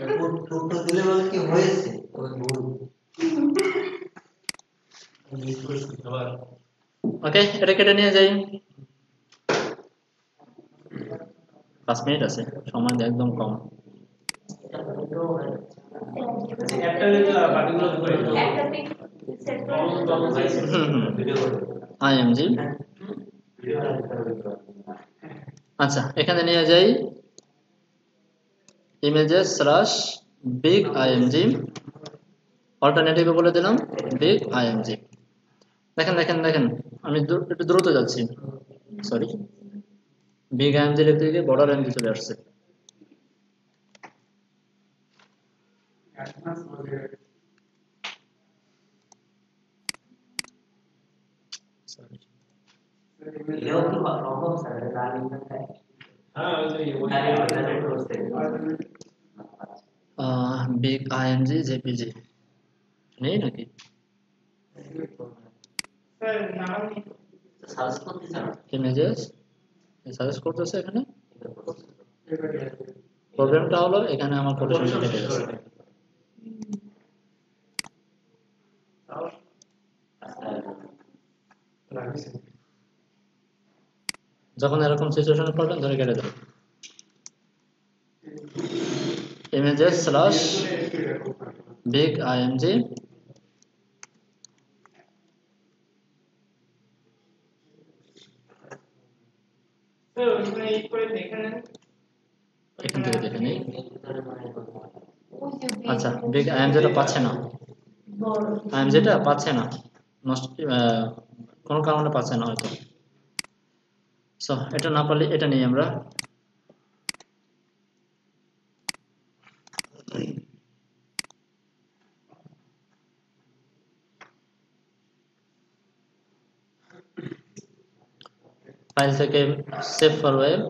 উত্তর দিলে বলে কি হয়েছে, ওই ভুল। ওকে, এটা কেটে নিয়ে যাই। 5 মিনিট আছে, সময় একদম কম। একটা দিলে বাকিগুলো করে দাও। একটা পিক সেট করে img। আচ্ছা, এখানে নিয়ে যাই ইমেজেস স্ল্যাশ বিগ img, অল্টারনেটিভে বলে দিলাম বিগ img। দেখেন দেখেন দেখেন, আমি একটু দ্রুত যাচ্ছি, সরি। বিগ img লিখতে গিয়ে বর্ডার img চলে আসছে। এও কি সম্ভব স্যার, লাল ইন্টারনেট? হ্যাঁ, ওই যে ওখানে ইন্টারনেট করতে বিগ img jpg নেই নাকি? স্যার নাম সার্চ করতে চান? ইমেজেস সাজেস্ট করতেছে এখানে। প্রবলেমটা হলো এখানে আমার পজিশনটা কেটে গেছে। যখন এরকম সিচুয়েশনে পড়বেন ধরে কেটে দেবেন। Images slash big img, sir ওইখানে এই করে দেখে নেন। এখান থেকে দেখে নেই। ওই যে আচ্ছা, বিগ imgটা পাচ্ছে না, বড় imgটা পাচ্ছে না, কোনো কারণে পাচ্ছে না হয়তো। সো এটা না পারলে এটা নিই আমরা। ফাইল থেকে সেভ ফর ওয়েব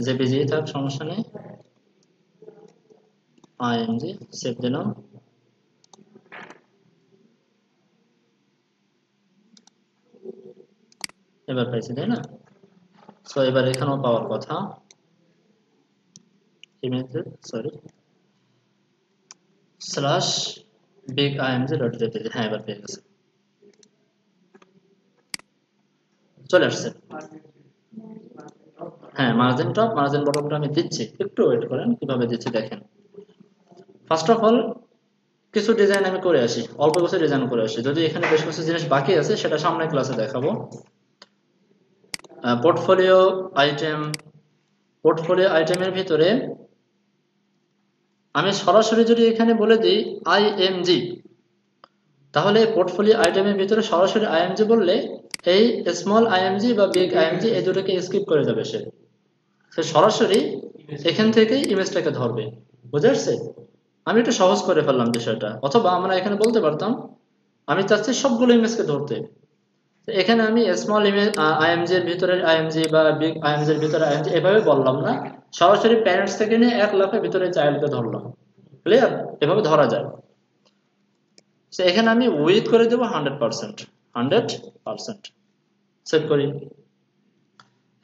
জেপিজি থাক, সমস্যা নেই। img সেভ দিলাম। এবার পাইছি, তাই না? সো এবার এখানেও পাওয়ার কথা। Image sorry slash big IMG dot JPG, হ্যাঁ এবার পেয়ে গেছে, চলে আসছে। হ্যাঁ মার্জিন টপ মার্জিন বটমটা আমি দিচ্ছি, একটু ওয়েট করেন কিভাবে দিচ্ছি দেখেন। ফার্স্ট অফ অল কিছু ডিজাইন আমি করে আসি, অল্প কিছু ডিজাইন করে আসি, যদি এখানে বেশ কিছু জিনিস বাকি আছে সেটা সামনের ক্লাসে দেখাবো। পোর্টফোলিও আইটেম, পোর্টফোলিও আইটেমের ভিতরে আমি সরাসরি যদি এখানে বলে দিই আইএমজি, তাহলে পোর্টফোলিও আইটেমের ভিতরে সরাসরি আইএমজি বললে এই স্মল আইএমজি বা বিগ আইএমজি এই দুটোকে স্কিপ করে যাবে, সে সরাসরি এখান থেকেই ইমেজটাকে ধরবে, বুঝে আসছে? আমি একটু সহজ করে ফেললাম বিষয়টা, অথবা আমরা এখানে বলতে পারতাম আমি চাচ্ছি সবগুলো ইমেজকে ধরতে, এখানে আমি স্মল ইমেজ আইএমজি এর ভিতরে আইএমজি বা বিগ আইএমজি এর ভিতরে আইএমজি এভাবে বললাম না, সরাসরি প্যারেন্টস থেকে নিয়ে এক লাফের ভিতরে চাইল্ডকে ধরলাম, ক্লিয়ার? এভাবে ধরা যায়। এখানে আমি উইথ করে দেবো 100%, 100%, সেভ করি।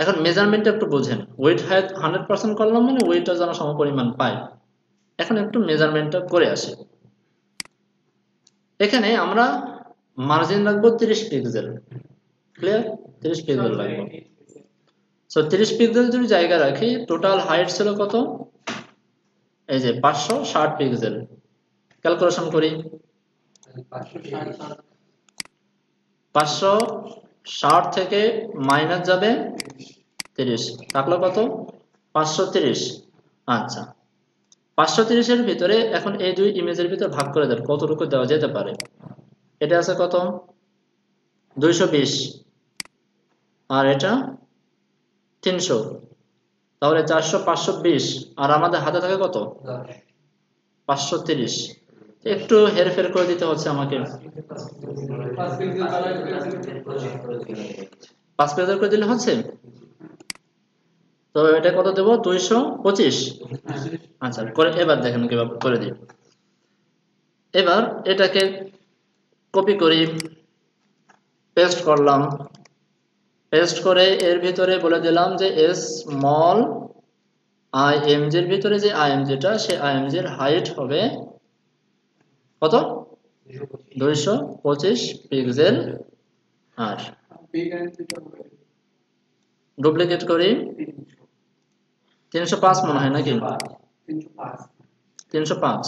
এখন মেজারমেন্টটা একটু বোঝেন, ওয়েট হাইট 100% করলাম মানে ওয়েটটা যেন সমপরিমাণ পাই। এখন একটু মেজারমেন্টটা করে আসি। এখানে আমরা মার্জিন রাখবো 30 পিক্সেল, ক্লিয়ার? 30 পিক্সেল রাখবো। সো 30 পিক্সেল যদি জায়গা রাখি, টোটাল হাইট ছিল কত? এই যে 560 পিক্সেল। ক্যালকুলেশন করি, 560 থেকে মাইনাস যাবে 30, থাকলো কত? 530। আচ্ছা, 530 এর ভিতরে এখন এই দুই ইমেজের ভিতরে ভাগ করে দেন কতটুকু দেওয়া যেতে পারে। এটা আছে কত? 220, আর এটা 300, তাহলে 400, 520, আর আমাদের হাতে থাকে কত? 530। একটু হেরফের করে দিতে হচ্ছে আমাকে, 5 পিক্সেল করে দিলে হচ্ছে। তো এটা কত দেবো? 225। আচ্ছা করে এবার দেখেন কিভাবে করে দিই। এবার এটাকে কপি করি, পেস্ট করলাম, পেস্ট করে এর ভিতরে বলে দিলাম যে স্মল আইএমজি এর ভিতরে যে আইএমজিটা, সেই আইএমজি এর হাইট হবে কত? 225 পিক্সেল। আর ডুপ্লিকেট করি 305 মনে হয় নাকি? 305।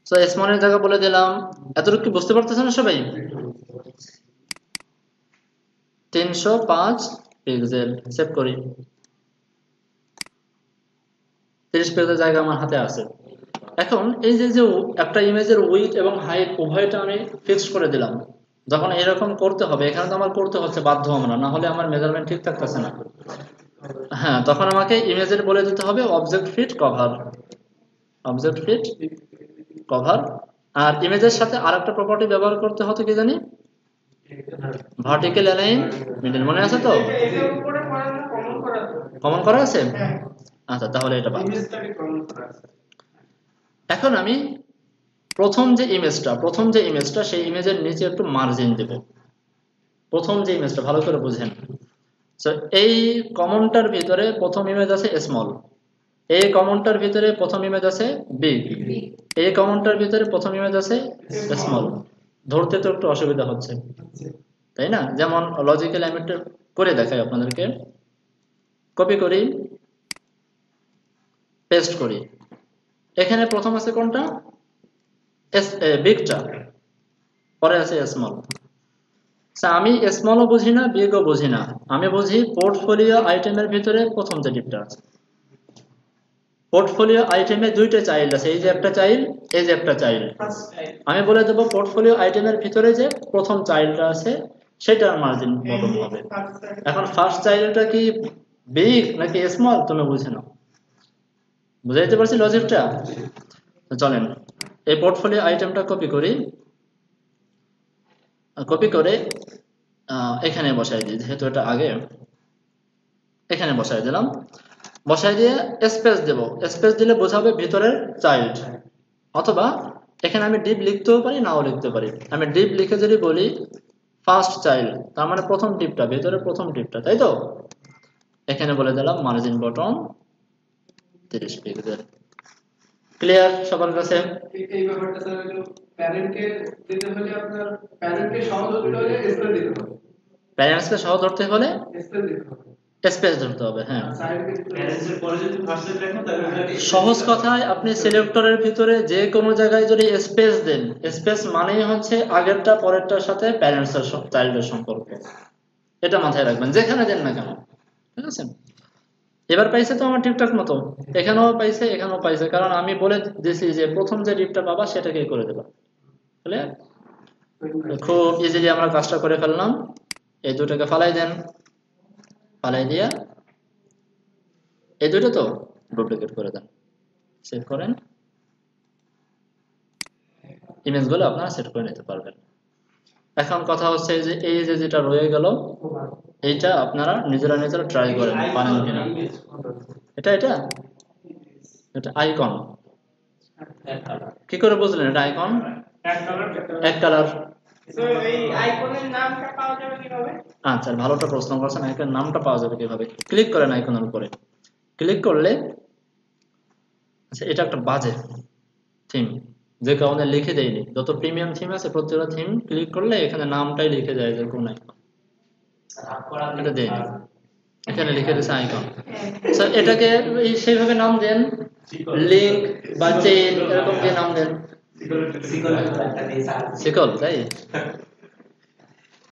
সো স্মলের জায়গা বলে দিলাম। এতটুকু কি বুঝতে পারতেছেন না সবাই? 305 পিক্সেল, সেভ করি। 30 পিক্সেল জায়গা আমার হাতে আছে। এখন এই যে একটা ইমেজের উইডথ এবং হাইট উভয়টা আমি ফিক্সড করে দিলাম। যখন এরকম করতে হবে, এখানে তো আমার করতে হচ্ছে বাধ্য, আমরা না হলে আমার মেজারমেন্ট ঠিক থাকতেছে না। হ্যাঁ, তখন আমাকে ইমেজের বলে দিতে হবে object fit cover, object fit cover. আর ইমেজের সাথে আরেকটা প্রপার্টি ব্যবহার করতে হতো কি জানি, ভার্টিক্যাল অ্যালাইন মিডল, মনে আছে তো? কমন করা আছে? আচ্ছা, তাহলে এটা বাদ। এখন আমি প্রথম যে ইমেজটা সেই ইমেজের নিচে একটু মার্জিন দেব। প্রথম যে ইমেজটা ভালো করে বুঝেন। এই কমনটার ভিতরে প্রথম ইমেজ আছে স্মল, এই কমনটার ভিতরে প্রথম ইমেজ আছে বিগ, এই কমনটার ভিতরে প্রথম ইমেজ আছে স্মল। ধরতে তো একটু অসুবিধা হচ্ছে, তাই না? যেমন লজিক্যাল আমি একটু করে দেখাই আপনাদেরকে। কপি করি, পেস্ট করি। এখানে প্রথম আছে কোনটা? বিগটা, পরে আছে স্মল। আমি স্মলও বুঝি না, বিগও বুঝি না, আমি বুঝি পোর্টফোলিও আইটেমের ভিতরে প্রথম যে ডিপটা আছে। পোর্টফোলিও আইটেমে দুইটা চাইল্ড আছে, এই যে একটা চাইল্ড, এই যে একটা চাইল্ড। আমি বলে দেবো পোর্টফোলিও আইটেমের ভিতরে যে প্রথম চাইল্ডটা আছে সেটার মার্জিন বটম হবে। এখন ফার্স্ট চাইল্ডটা কি বিগ নাকি স্মল তুমি বুঝে নাও। বুঝাইতে পারছি লজিকটা? চলেন এই পোর্টফোলিও আইটেমটা কপি করি, কপি করে এখানে বসাই দিই, যেহেতু এটা আগে এখানে বসাই দিলাম। বসাই দিয়ে স্পেস দেব, স্পেস দিলে বোঝাবে ভিতরের চাইল্ড। অথবা এখানে আমি ডিপ লিখতেও পারি, নাও লিখতে পারি। আমি ডিপ লিখে যদি বলি ফার্স্ট চাইল্ড, তার মানে প্রথম ডিপটা, ভিতরের প্রথম ডিপটা, তাই তো? এখানে বলে দিলাম মার্জিন বটম 30 পিক্সেল। ক্লিয়ার সবার কাছে? এই ব্যাপারটা স্যার হলো প্যারেন্টকে দিতে হলে আপনার প্যারেন্টকে সহ ধরতে হলে স্পেস দিতে হবে, প্যারেন্টসকে সহ ধরতে হলে স্পেস দিতে হবে, স্পেস ধরতে হবে। হ্যাঁ, সাইডকে দিতে হবে। প্যারেন্টস এর পরে যদি ফার্স্ট লেখো তাহলে ওটা সহজ কথায় আপনি সিলেক্টরের ভিতরে যে কোনো জায়গায় যদি স্পেস দেন, স্পেস মানেই হচ্ছে আগেরটা পরেরটার সাথে প্যারেন্টস এর চাইল্ডের সম্পর্ক। এটা মাথায় রাখবেন যেখানে দেন না কেন, ঠিক আছে? এবার পাইছে তো আমার ঠিকঠাক মতো, এখানেও পাইছে এখানেও পাইছে, কারণ আমি বলে দিয়েছি যে প্রথম যে ডিপটা পাবা সেটাকেই করে দেবা। ক্লিয়ার? খুব ইজিলি আমরা কাজটা করে ফেললাম। এই দুটোকে ফালাই দেন, ফালাই দিয়া এই দুটো তো ডুপ্লিকেট করে দেন, সেভ করেন। ইমেজগুলো আপনারা সেট করে নিতে পারবেন। এখন কথা হচ্ছে যে এই যে যেটা রয়ে গেল এইটা আপনারা নিজেরা ট্রাই করেন পারেন কিনা। এটা এটা এটা আইকন কি করে বুঝলেন? এটা আইকন এক কালার। তো এই আইকনের নামটা পাওয়া যাবে কিভাবে? আচ্ছা, ভালোটা প্রশ্ন করছেন। আইকনের নামটা পাওয়া যাবে কিভাবে? ক্লিক করেন আইকনের উপরে, ক্লিক করলে আচ্ছা এটা একটা বাজে থিম যে কারণে লিখে দেয়নি। যত প্রিমিয়াম থিম আছে প্রত্যেকটা থিম ক্লিক করলে এখানে নামটাই লিখে যায় যে কোন আইকন, এটা দেয়নি, এখানে লিখে দিয়েছে আইকন। স্যার এটাকে সেইভাবে নাম দেন, লিংক বা চেইন এরকম দিয়ে নাম দেন। শিকল তাই